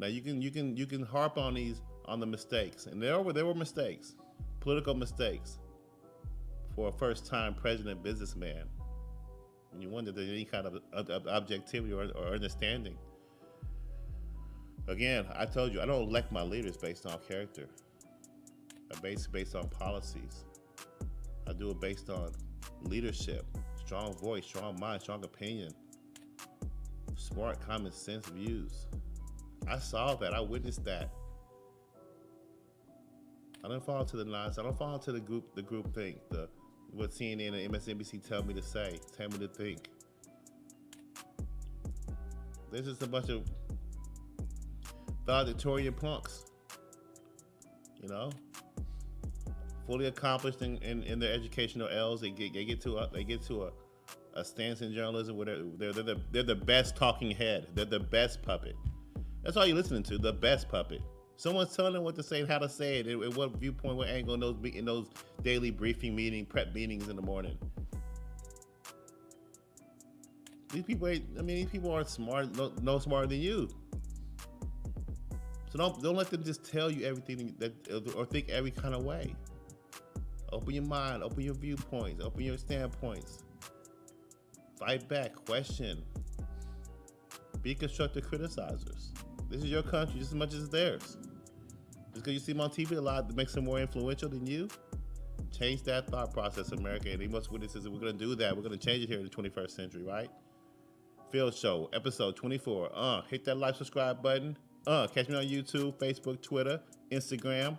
Now you can harp on the mistakes, and there were mistakes, political mistakes, for a first-time president businessman. And you wonder if there's any kind of objectivity or understanding. Again, I told you I don't elect my leaders based on character. I base it based on policies. I do it based on leadership, strong voice, strong mind, strong opinion, smart, common sense views. I saw that. I witnessed that. I don't fall into the nonsense. I don't fall into the group thing. What CNN and MSNBC tell me to say, tell me to think. There's just a bunch of valedictorian punks, fully accomplished in their educational L's. They get to a stance in journalism where they're the best talking head. They're the best puppet. That's all you're listening to, the best puppet. Someone's telling them what to say and how to say it, and what viewpoint, what angle in those daily briefing prep meetings in the morning. These people aren't smart, no smarter than you. So don't let them just tell you everything or think every kind of way. Open your mind, open your viewpoints, open your standpoints. Fight back, question. Be constructive criticizers. This is your country just as much as theirs. Just because you see them on TV a lot that makes them more influential than you, change that thought process, America. And Emos witnesses, we're going to do that. We're going to change it here in the 21st century, right? F.I.L.L. Show, episode 24. Hit that like, subscribe button. Catch me on YouTube, Facebook, Twitter, Instagram.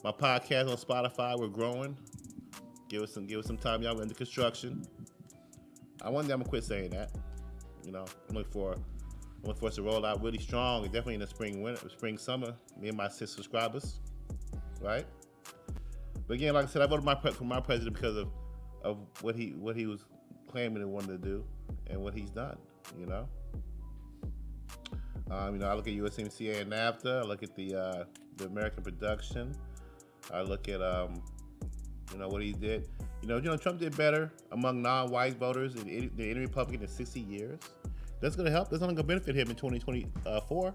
My podcast on Spotify. We're growing. Give us some time, y'all. We're under construction. One day I'm gonna quit saying that. I'm looking for us to roll out really strong, and definitely in the spring, summer. Me and my 6 subscribers, right? But again, like I said, I voted for my president because of what he was claiming and wanted to do, and what he's done. I look at USMCA and NAFTA. I look at the American production. I look at what he did. Trump did better among non-white voters than any Republican in 60 years. That's going to help. That's only going to benefit him in 2024.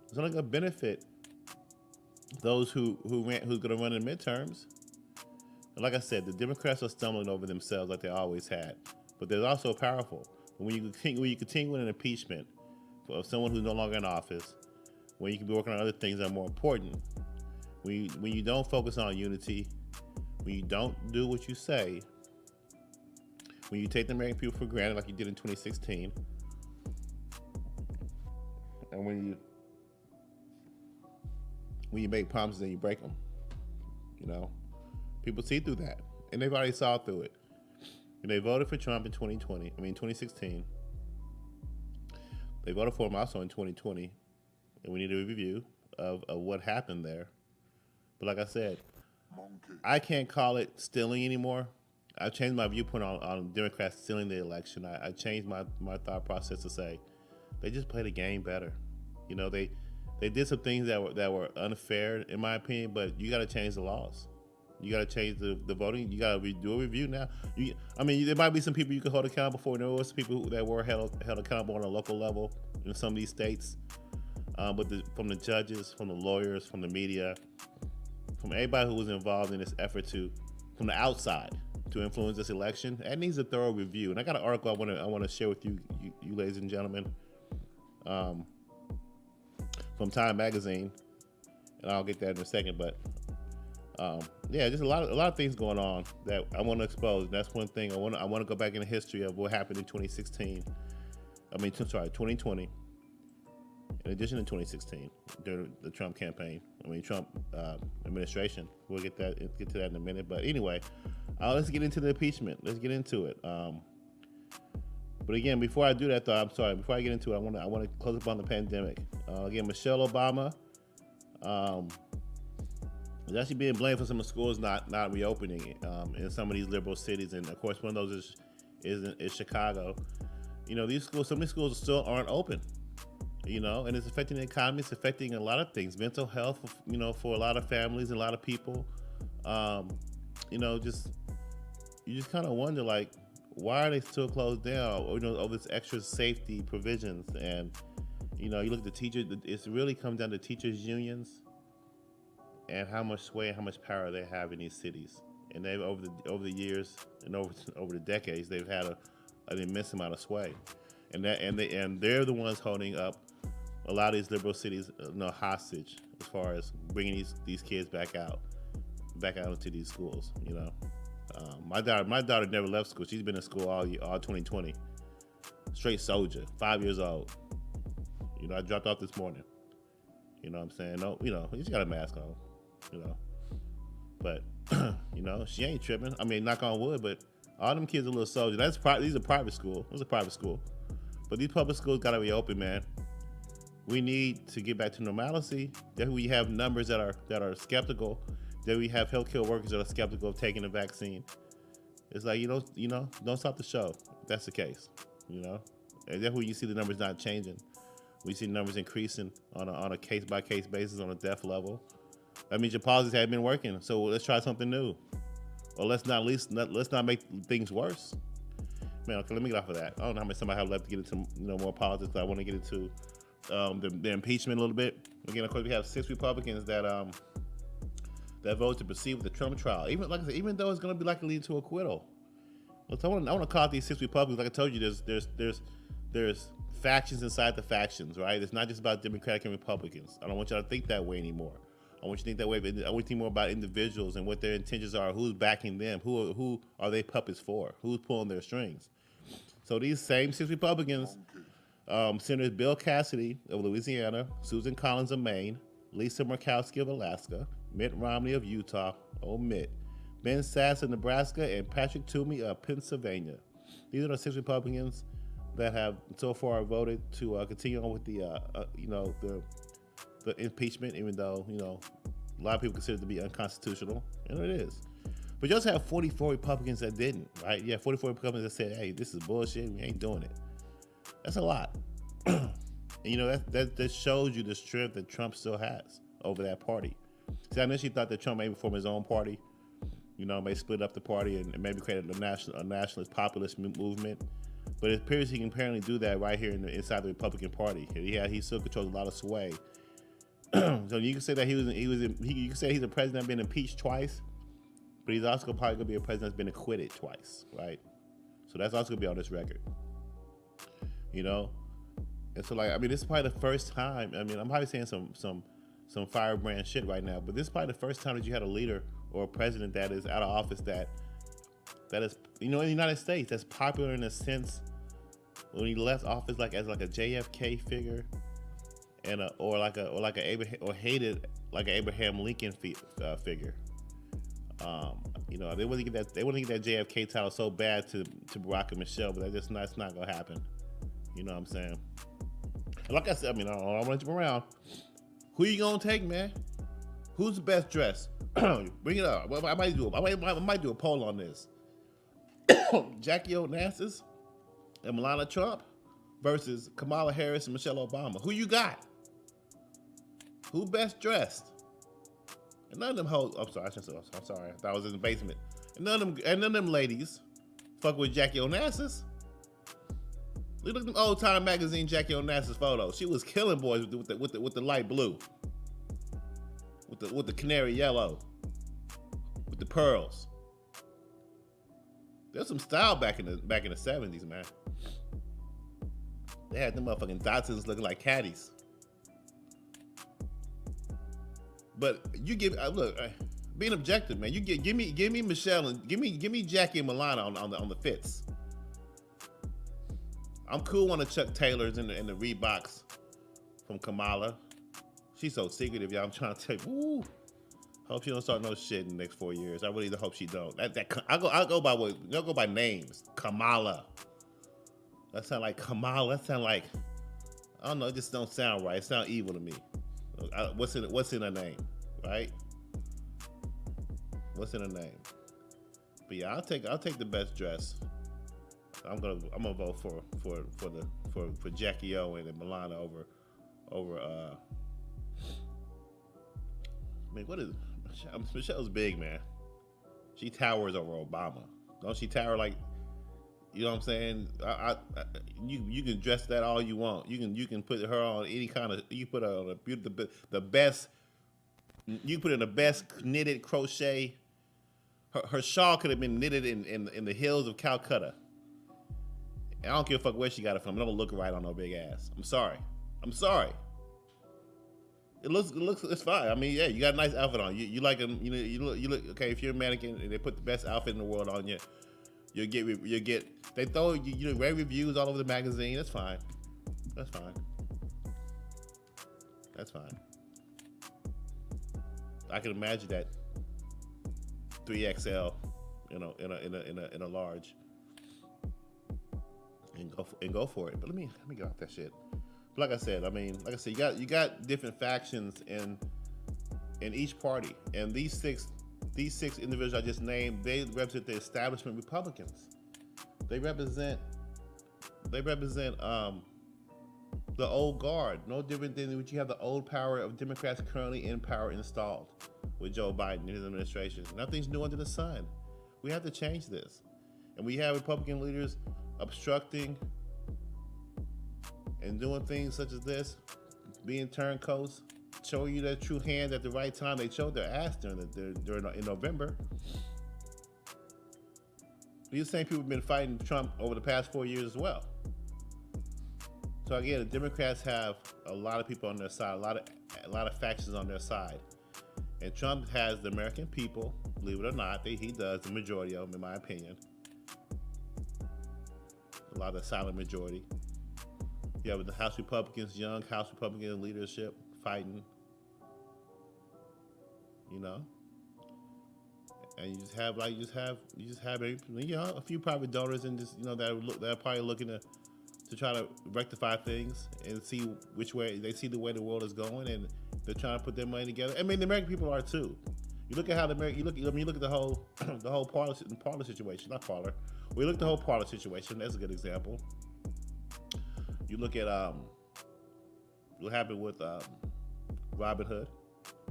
It's only going to benefit those who's going to run in midterms. And like I said, the Democrats are stumbling over themselves like they always had. But they're also powerful. When you continue with an impeachment of someone who's no longer in office, when you can be working on other things that are more important, when you don't focus on unity, when you don't do what you say, when you take the American people for granted like you did in 2016, and when you make promises and you break them, people see through that, and they've already saw through it. And they voted for Trump in 2016. They voted for him also in 2020, and we need a review of what happened there. But like I said, I can't call it stealing anymore. I've changed my viewpoint on Democrats stealing the election. I changed my thought process to say they just played the game better. They did some things that were unfair in my opinion, but you got to change the laws. You got to change the voting. You got to do a review now. There might be some people you can hold accountable for. There was people that were held accountable on a local level in some of these states. But from the judges, from the lawyers, from the media, from everybody who was involved in this effort from the outside to influence this election, that needs a thorough review. And I got an article I want to share with you ladies and gentlemen, from Time Magazine, and I'll get that in a second. But just a lot of things going on that I want to expose. That's one thing I want to go back in the history of what happened in 2020. In addition to 2016, during the Trump campaign, Trump administration. We'll get to that in a minute. But anyway, let's get into the impeachment. Let's get into it. But again, before I do that, though, I'm sorry. Before I get into it, I want to close up on the pandemic. Again, Michelle Obama is actually being blamed for some of the schools not reopening in some of these liberal cities, and of course, one of those is Chicago. You know, these schools, some of these schools still aren't open. You know, and it's affecting the economy. It's affecting a lot of things, mental health. You know, for a lot of families and a lot of people. You know, you just kind of wonder, like, why are they still closed down? Or, you know, all this extra safety provisions, and you know, you look at the teachers. It's really comes down to teachers' unions and how much sway and how much power they have in these cities. And they've over the years and over the decades, they've had an immense amount of sway, and they're the ones holding up a lot of these liberal cities, hostage as far as bringing these kids back out into these schools. You know. My daughter never left school. She's been in school all 2020. Straight soldier, 5 years old. You know, I dropped off this morning. You know what I'm saying? No, you know, she got a mask on. You know, but you know, she ain't tripping. I mean, knock on wood, but all them kids are little soldiers. These are private school. It was a private school, but these public schools gotta be open, man. We need to get back to normalcy. That we have numbers that are skeptical. That we have healthcare workers that are skeptical of taking the vaccine. It's like, don't stop the show if that's the case, you know. And that's when you see the numbers not changing. We see numbers increasing on a case by case basis on a death level. That means your policies have been working. So let's try something new, or let's not make things worse. Man, okay, let me get off of that. I don't know how much time I have left to get into more politics. I want to get into the impeachment a little bit. Again, of course, we have 6 Republicans that voted to proceed with the Trump trial. Even like I said, even though it's going to be likely lead to acquittal. I want to call out these 6 Republicans. Like I told you, there's factions inside the factions, right? It's not just about Democratic and Republicans. I don't want y'all to think that way anymore. I want you to think that way. But I want you to think more about individuals and what their intentions are. Who's backing them? Who are they puppets for? Who's pulling their strings? So these same 6 Republicans, Senators Bill Cassidy of Louisiana, Susan Collins of Maine, Lisa Murkowski of Alaska, Mitt Romney of Utah, Mitt, Ben Sasse of Nebraska, and Patrick Toomey of Pennsylvania. These are the 6 Republicans that have so far voted to continue on with the impeachment, even though a lot of people consider it to be unconstitutional, and it is. But you also have 44 Republicans that didn't, right? Yeah, 44 Republicans that said, "Hey, this is bullshit. We ain't doing it." That's a lot. And that shows you the strength that Trump still has over that party. See, I initially thought that Trump maybe form his own party, may split up the party and maybe create a nationalist populist movement. But it appears he can apparently do that right here inside the Republican Party. He still controls a lot of sway. So you can say that you can say he's a president that's been impeached twice, but he's also probably gonna be a president that's been acquitted twice, right? So that's also gonna be on this record. And so this is probably the first time. I'm probably saying some firebrand shit right now, but this is probably the first time that you had a leader or a president that is out of office that is, in the United States, that's popular in a sense when he left office as a JFK figure and hated like an Abraham Lincoln figure. They want to get that JFK title so bad to Barack and Michelle, but that's not gonna happen. You know what I'm saying? Like I said, I don't want to jump around. Who you gonna take, man? Who's the best dressed? Bring it up. I might do a poll on this. Jackie Onassis and Melania Trump versus Kamala Harris and Michelle Obama. Who you got? Who best dressed? And none of them hoes. I'm sorry. I'm sorry. I thought I was in the basement. And none of them ladies fuck with Jackie Onassis. Look at them old time magazine Jackie Onassis photos. She was killing boys with the light blue, with the canary yellow, with the pearls. There's some style back in the 70s, man. They had them motherfucking Datsuns looking like caddies. But you being objective, man. You give me Michelle and give me Jackie and Melania on the fits. I'm cool on the Chuck Taylors and the Reeboks from Kamala. She's so secretive, y'all. I'm trying to tell you. Woo. Hope she don't start no shit in the next 4 years. I really hope she don't. I'll go by names. Kamala. That sound like Kamala. That sound like, I don't know. It just don't sound right. It sound evil to me. What's in her name, right? What's in her name? But yeah, I'll take the best dress. I'm gonna vote for Jackie Owen and Milana over. I mean, what is Michelle's big, man? She towers over Obama. Don't she tower like? You know what I'm saying? You can dress that all you want. You can put her on any kind of. You put her on the best. You put in the best knitted crochet. Her shawl could have been knitted in the hills of Calcutta. And I don't give a fuck where she got it from. It don't look right on her big ass. I'm sorry. It's fine. I mean, yeah, you got a nice outfit on. You like them. You look okay. If you're a mannequin and they put the best outfit in the world on you, you'll get. They throw rave reviews all over the magazine. That's fine. That's fine. I can imagine that 3XL, in a large, and go for it. But let me get off that shit. But like I said, you got different factions in each party, and these six individuals I just named, they represent the establishment Republicans. They represent the old guard. No different than what you have the old power of Democrats currently in power installed with Joe Biden and his administration. Nothing's new under the sun. We have to change this, and we have Republican leaders obstructing and doing things such as this, being turncoats, showing you their true hand at the right time. They showed their ass in November. These same people have been fighting Trump over the past 4 years as well. So again, the Democrats have a lot of people on their side, a lot of factions on their side, and Trump has the American people. Believe it or not, he does, the majority of them, in my opinion. A lot of the silent majority. You have the House Republicans, young House Republican leadership fighting, and you just have a few private donors and just that are probably looking to try to rectify things and see which way they see the way the world is going, and they're trying to put their money together. I mean, the American people are too. You look at how you look at the whole parlor situation, not parlor. We look at the whole parlor situation. That's a good example. You look at what happened with Robin Hood,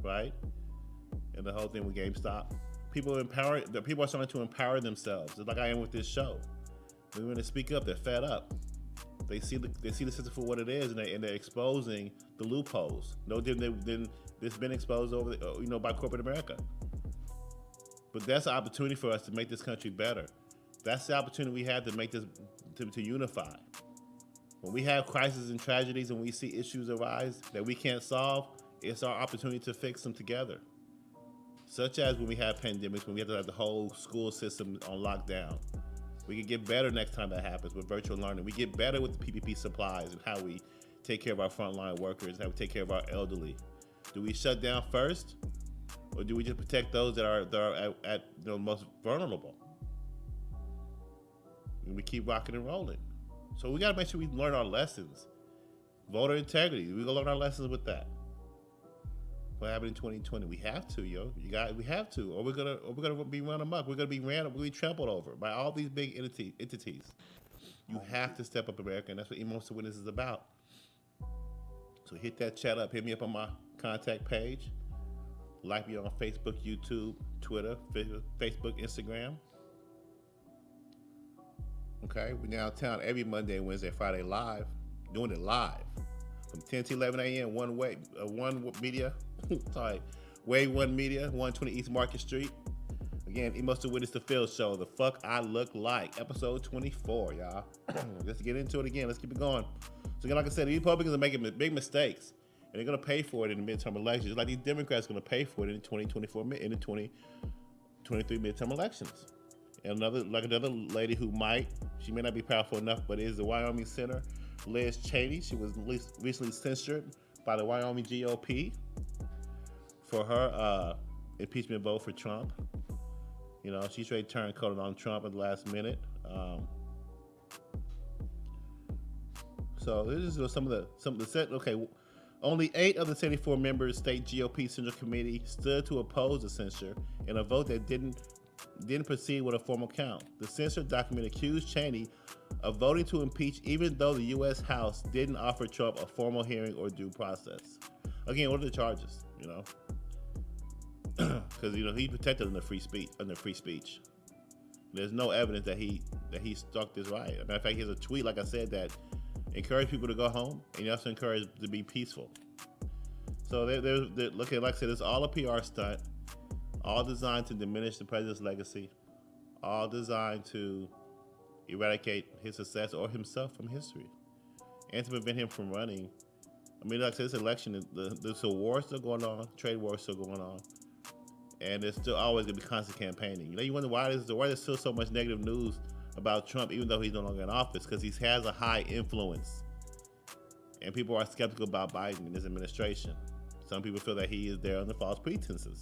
right? And the whole thing with GameStop. People are starting to empower themselves, just like I am with this show. When they speak up, they're fed up. They see the system for what it is, and they're exposing the loopholes. No different than it's been exposed over by corporate America. But that's an opportunity for us to make this country better. That's the opportunity we have to make this to unify. When we have crises and tragedies and we see issues arise that we can't solve, it's our opportunity to fix them together. Such as when we have pandemics, when we have to have the whole school system on lockdown. We can get better next time that happens with virtual learning. We get better with the PPP supplies and how we take care of our frontline workers, how we take care of our elderly. Do we shut down first, or do we just protect those that are at the most vulnerable? And we keep rocking and rolling. So we gotta make sure we learn our lessons. Voter integrity, we gonna learn our lessons with that. What happened in 2020? We have to, we have to, or we're gonna be run amok. We're gonna be trampled over by all these big entities. You have to step up, America, and that's what Emos to Witness is about. So hit that chat up. Hit me up on my contact page. Like me on Facebook, YouTube, Twitter, Facebook, Instagram. Okay, we're downtown every Monday, Wednesday, Friday live, doing it live from 10 to 11 a.m. One Media, sorry, Wave One Media, 120 East Market Street. Again, Emos to Witness the F.I.L.L. Show, The Fuck I Look Like, episode 24, y'all. Let's get into it again. Let's keep it going. So again, like I said, the Republicans are making big mistakes, and they're gonna pay for it in the midterm elections, just like these Democrats are gonna pay for it in the 2024 in the 2023 midterm elections. And another lady who she may not be powerful enough, but is the Wyoming Senator, Liz Cheney. She was recently censured by the Wyoming GOP for her impeachment vote for Trump. She straight turncoated on Trump at the last minute. So this is some of the set. Okay, only 8 of the 74 members state GOP Central Committee stood to oppose the censure in a vote that didn't proceed with a formal count. The censure document accused Cheney of voting to impeach, even though the U.S. House didn't offer Trump a formal hearing or due process. Again, what are the charges? Because he protected under free speech. There's no evidence that he struck this riot. As a matter of fact, he has a tweet, like I said, that encouraged people to go home, and he also encouraged to be peaceful. So they're looking, like I said, it's all a PR stunt, all designed to diminish the president's legacy, all designed to eradicate his success or himself from history, and to prevent him from running. I mean, like I said, this election, there's a war still going on, trade war still going on, and there's still always going to be constant campaigning. You wonder why there's still so much negative news about Trump, even though he's no longer in office, because he has a high influence, and people are skeptical about Biden and his administration. Some people feel that he is there under false pretenses.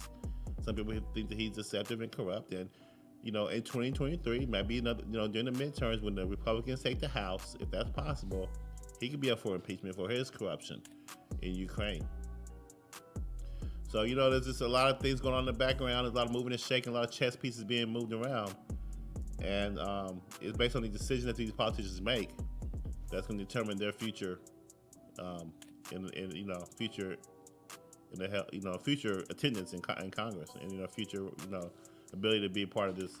Some people think that he's deceptive and corrupt, and in 2023, maybe another, during the midterms when the Republicans take the House, if that's possible, he could be up for impeachment for his corruption in Ukraine. So, there's just a lot of things going on in the background. There's a lot of moving and shaking, a lot of chess pieces being moved around. And it's based on the decisions that these politicians make that's going to determine their future, future attendance in Congress, and future ability to be a part of this,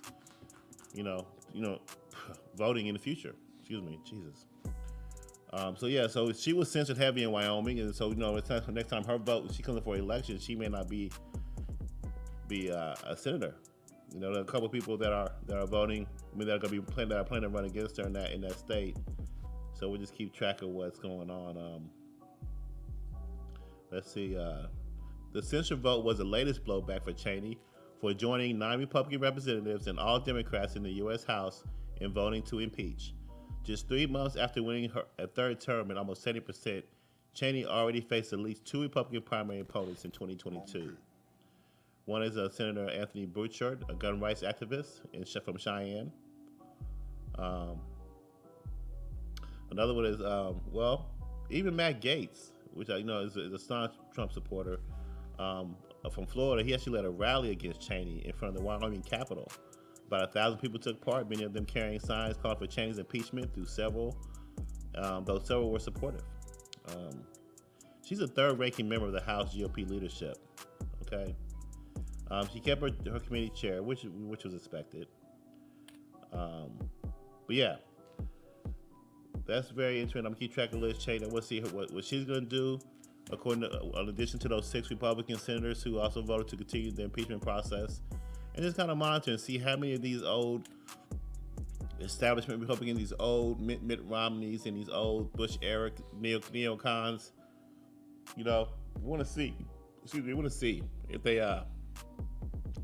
voting in the future. Excuse me, Jesus. So she was censored heavy in Wyoming, and so next time her vote, she comes up for election, she may not be a senator. There are a couple of people that are voting. That are going to be planning to run against her in that state. So we'll just keep track of what's going on. Let's see. The censure vote was the latest blowback for Cheney for joining 9 Republican representatives and all Democrats in the U.S. House in voting to impeach. Just 3 months after winning a third term at almost 70%, Cheney already faced at least 2 Republican primary opponents in 2022. One is Senator Anthony Burchard, a gun rights activist from Cheyenne. Another one is, even Matt Gaetz, which I know is a staunch Trump supporter, from Florida. He actually led a rally against Cheney in front of the Wyoming Capitol. About 1,000 people took part, many of them carrying signs calling for Cheney's impeachment, though several were supportive. She's a third-ranking member of the House GOP leadership. Okay, she kept her committee chair, which was expected. But yeah, that's very interesting. I'm gonna keep track of Liz Cheney. We'll see what she's gonna do. In addition to those 6 Republican senators who also voted to continue the impeachment process. And just kind of monitor and see how many of these old establishment Republicans, these old Mitt Romneys and these old Bush Eric neocons, we want to see. We want to see if they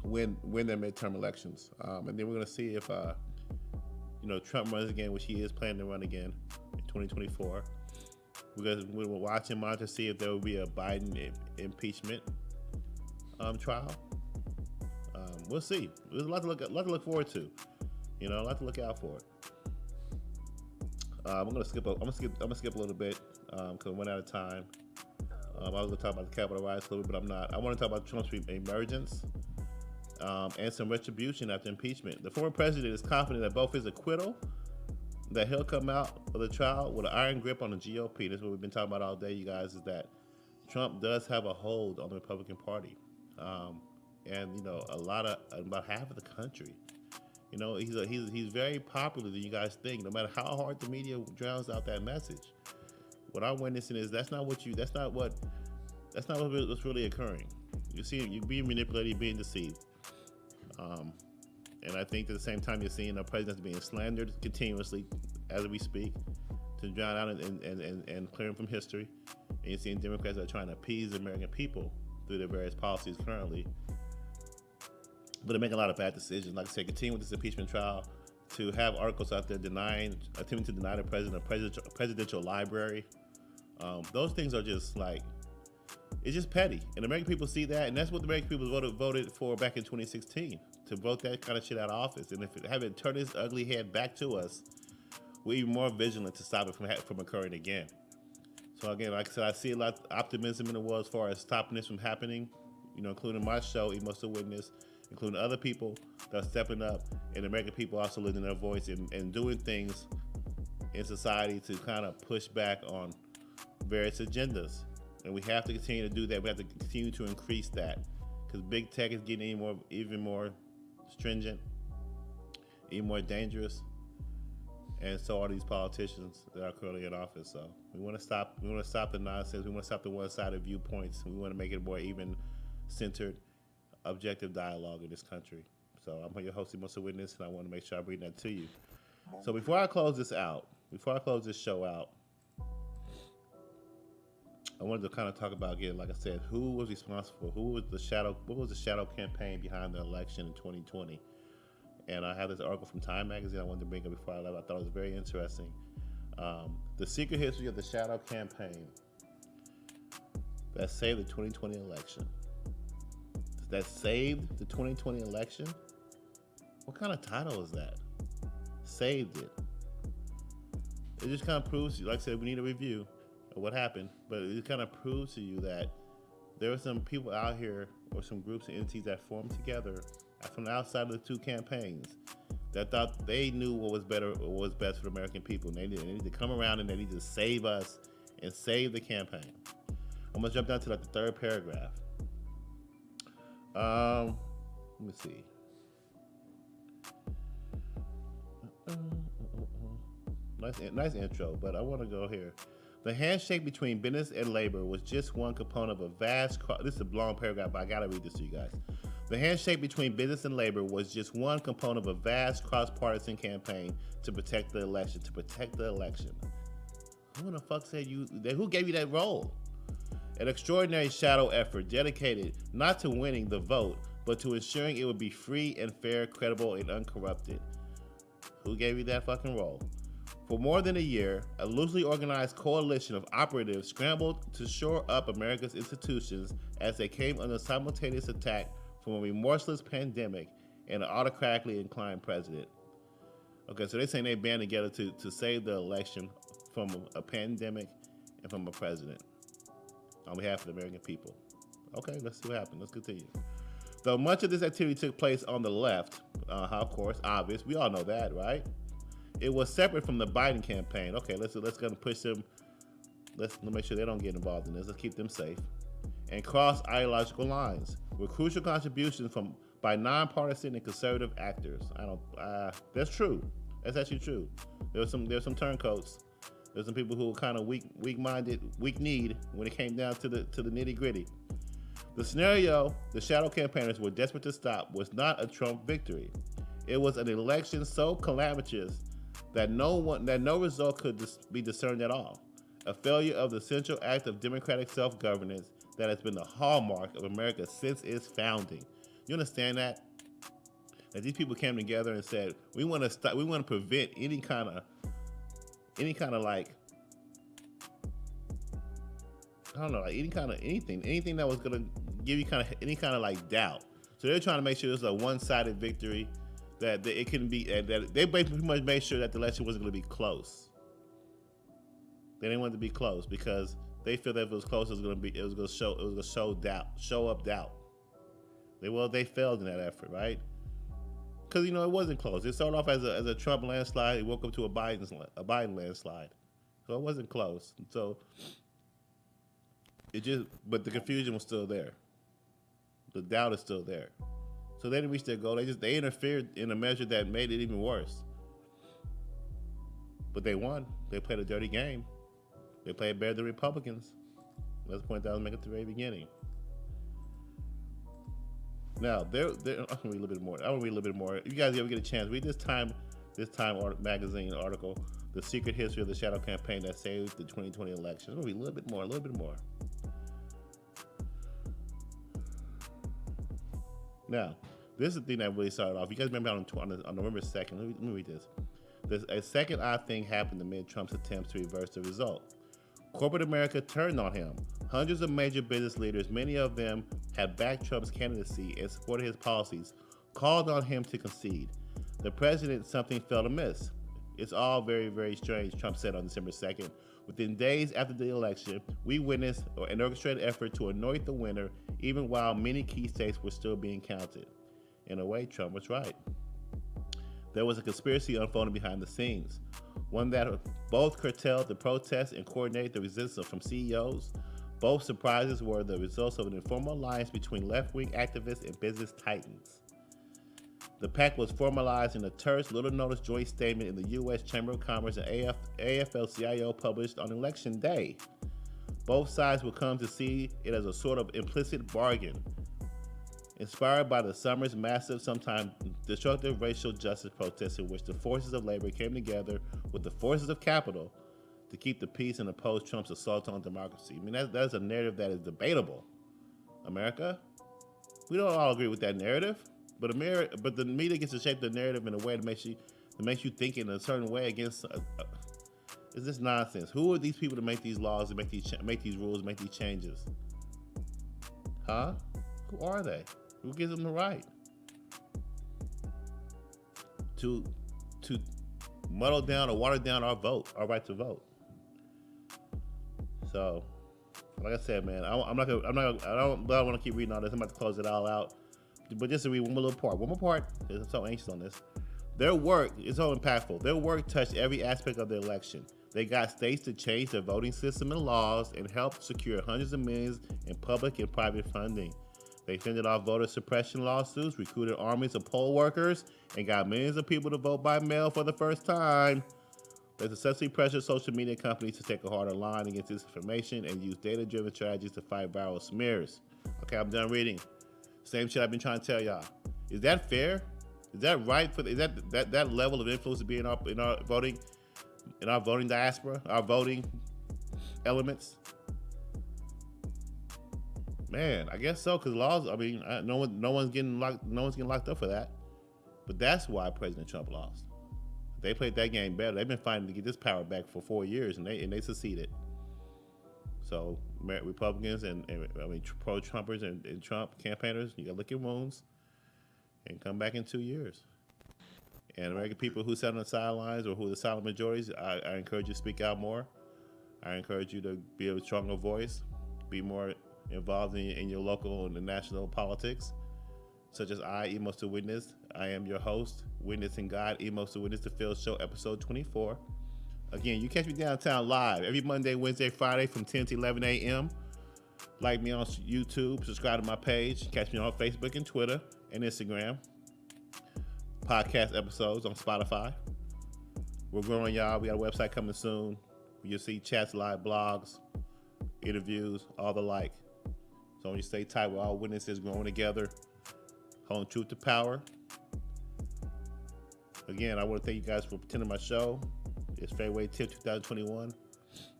win their midterm elections, and then we're going to see if Trump runs again, which he is planning to run again in 2024. We'll watch and monitor to see if there will be a Biden impeachment trial. We'll see. There's a lot to look forward to. A lot to look out for. I'm gonna skip a little bit because I went out of time. I was gonna talk about the Capitol riots a little bit, but I'm not. I want to talk about Trump's emergence and some retribution after impeachment. The former president is confident that both his acquittal, that he'll come out of the trial with an iron grip on the GOP. This is what we've been talking about all day, you guys. Is that Trump does have a hold on the Republican Party. And about half of the country, he's very popular than you guys think. No matter how hard the media drowns out that message, what I'm witnessing is that's not what's really occurring. You're being manipulated, you're being deceived, and I think at the same time you're seeing the president being slandered continuously as we speak to drown out and clear him from history, and you're seeing Democrats that are trying to appease the American people through their various policies currently. But they're making a lot of bad decisions. Like I said, continue with this impeachment trial, to have articles out there attempting to deny the president a presidential library. Those things are just it's just petty. And American people see that, and that's what the American people voted for back in 2016, to vote that kind of shit out of office. And if it haven't turned its ugly head back to us, we're even more vigilant to stop it from occurring again. So again, like I said, I see a lot of optimism in the world as far as stopping this from happening, including my show, Emos the Witness, including other people that are stepping up, and American people also losing their voice and doing things in society to kind of push back on various agendas. And we have to continue to do that. We have to continue to increase that because big tech is getting even more stringent, even more dangerous, and so are these politicians that are currently in office. So we want to stop. We want to stop the nonsense. We want to stop the one-sided viewpoints. We want to make it a more even-centered, objective dialogue in this country. So I'm your host, Emos the Witness, and I want to make sure I bring that to you. So before I close this show out, I wanted to kind of talk about again, like I said, who was responsible? What was the shadow campaign behind the election in 2020? And I have this article from Time Magazine I wanted to bring up before I left. I thought it was very interesting. The secret history of the shadow campaign that saved the 2020 election. That saved the 2020 election? What kind of title is that? Saved it. It just kind of proves, like I said, we need a review of what happened, but it kind of proves to you that there were some people out here or some groups and entities that formed together from the outside of the two campaigns that thought they knew what was better or what was best for the American people. And they need to come around and they need to save us and save the campaign. I'm gonna jump down to like the third paragraph. Let me see. Nice intro, but I want to go here. The handshake between business and labor was just one component of a vast. This is a long paragraph, but I gotta read this to you guys. The handshake between business and labor was just one component of a vast cross-partisan campaign to protect the election. Who the fuck said you? Who gave you that role? An extraordinary shadow effort dedicated not to winning the vote, but to ensuring it would be free and fair, credible, and uncorrupted. Who gave you that fucking role? For more than a year, a loosely organized coalition of operatives scrambled to shore up America's institutions as they came under simultaneous attack from a remorseless pandemic and an autocratically inclined president. Okay, so they're saying they band together to save the election from a pandemic and from a president on behalf of the American people. Okay, let's see what happens. Let's continue. Though much of this activity took place on the left, of course, obvious, we all know that, right? It was separate from the Biden campaign. Okay, let's go and push them. Let's make sure they don't get involved in this. Let's keep them safe. And cross ideological lines with crucial contributions by nonpartisan and conservative actors. That's true. That's actually true. There's some turncoats. There's some people who were kind of weak-minded, weak-kneed when it came down to the nitty-gritty. The scenario the shadow campaigners were desperate to stop was not a Trump victory. It was an election so calamitous that no result could be discerned at all. A failure of the central act of democratic self-governance that has been the hallmark of America since its founding. You understand that? That these people came together and said, we want to prevent any kind of like, I don't know, like anything that was gonna give you any kind of like doubt. So they're trying to make sure it's a one-sided victory, that it couldn't be, that they pretty much made sure that the election wasn't gonna be close. They didn't want it to be close because they feel that if it was close, it was gonna show up doubt. They failed in that effort, right? Because it wasn't close. It started off as a Trump landslide. It woke up to a Biden landslide, so it wasn't close. So but the confusion was still there. The doubt is still there. So they didn't reach their goal. They interfered in a measure that made it even worse. But they won. They played a dirty game. They played better than Republicans. That's the point that I was making at the very beginning. Now, I want to read a little bit more. If you guys ever get a chance, read this Time Magazine article, The Secret History of the Shadow Campaign That Saved the 2020 Election. I'm going to read a little bit more. Now, this is the thing that really started off. You guys remember on November 2nd, let me read this. A second odd thing happened amid Trump's attempts to reverse the result. Corporate America turned on him. Hundreds of major business leaders, many of them had backed Trump's candidacy and supported his policies, called on him to concede. The president, something felt amiss. It's all very, very strange, Trump said on December 2nd. Within days after the election, we witnessed an orchestrated effort to anoint the winner, even while many key states were still being counted. In a way, Trump was right. There was a conspiracy unfolding behind the scenes, one that both curtailed the protests and coordinated the resistance from CEOs. Both surprises were the results of an informal alliance between left-wing activists and business titans. The pact was formalized in a terse, little-noticed joint statement in the U.S. Chamber of Commerce and AFL-CIO published on Election Day. Both sides will come to see it as a sort of implicit bargain, inspired by the summer's massive, sometimes destructive racial justice protests in which the forces of labor came together with the forces of capital to keep the peace and oppose Trump's assault on democracy. I mean, that's a narrative that is debatable. America, we don't all agree with that narrative. But the media gets to shape the narrative in a way that makes you think in a certain way against. Is this nonsense? Who are these people to make these laws, to make these rules, make these changes? Huh? Who are they? Who gives them the right to muddle down or water down our right to vote? So, like I said, man, I don't want to keep reading all this. I'm about to close it all out. But just to read one more part, because I'm so anxious on this. Their work is so impactful. Their work touched every aspect of the election. They got states to change their voting system and laws and helped secure hundreds of millions in public and private funding. They fended off voter suppression lawsuits, recruited armies of poll workers, and got millions of people to vote by mail for the first time. They successfully pressured social media companies to take a harder line against disinformation and use data-driven strategies to fight viral smears. Okay, I'm done reading. Same shit I've been trying to tell y'all. Is that fair? Is that right? Is that level of influence to be in our voting diaspora, our voting elements? Man, I guess so. Because laws. I mean, no one's getting locked up for that. But that's why President Trump lost. They played that game better. They've been fighting to get this power back for 4 years, and they succeeded. So Republicans and pro-Trumpers and Trump campaigners, you got to lick your wounds and come back in 2 years. And American people who sat on the sidelines or who are the silent majorities, I encourage you to speak out more. I encourage you to be a stronger voice, be more involved in your local and the national politics, such as Emos to Witness. I am your host, Witnessing God, Emos to Witness, the F.I.L.L. Show, episode 24. Again, you catch me downtown live every Monday, Wednesday, Friday from 10 to 11 a.m. Like me on YouTube, subscribe to my page. Catch me on Facebook and Twitter and Instagram. Podcast episodes on Spotify. We're growing, y'all. We got a website coming soon. You'll see chats, live blogs, interviews, all the like. So when you stay tight, we're all witnesses growing together, holding truth to power. Again, I want to thank you guys for attending my show. It's Fairway Tip 2021.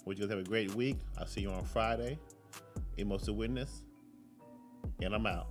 Would you guys have a great week? I'll see you on Friday. Emos to Witness. And I'm out.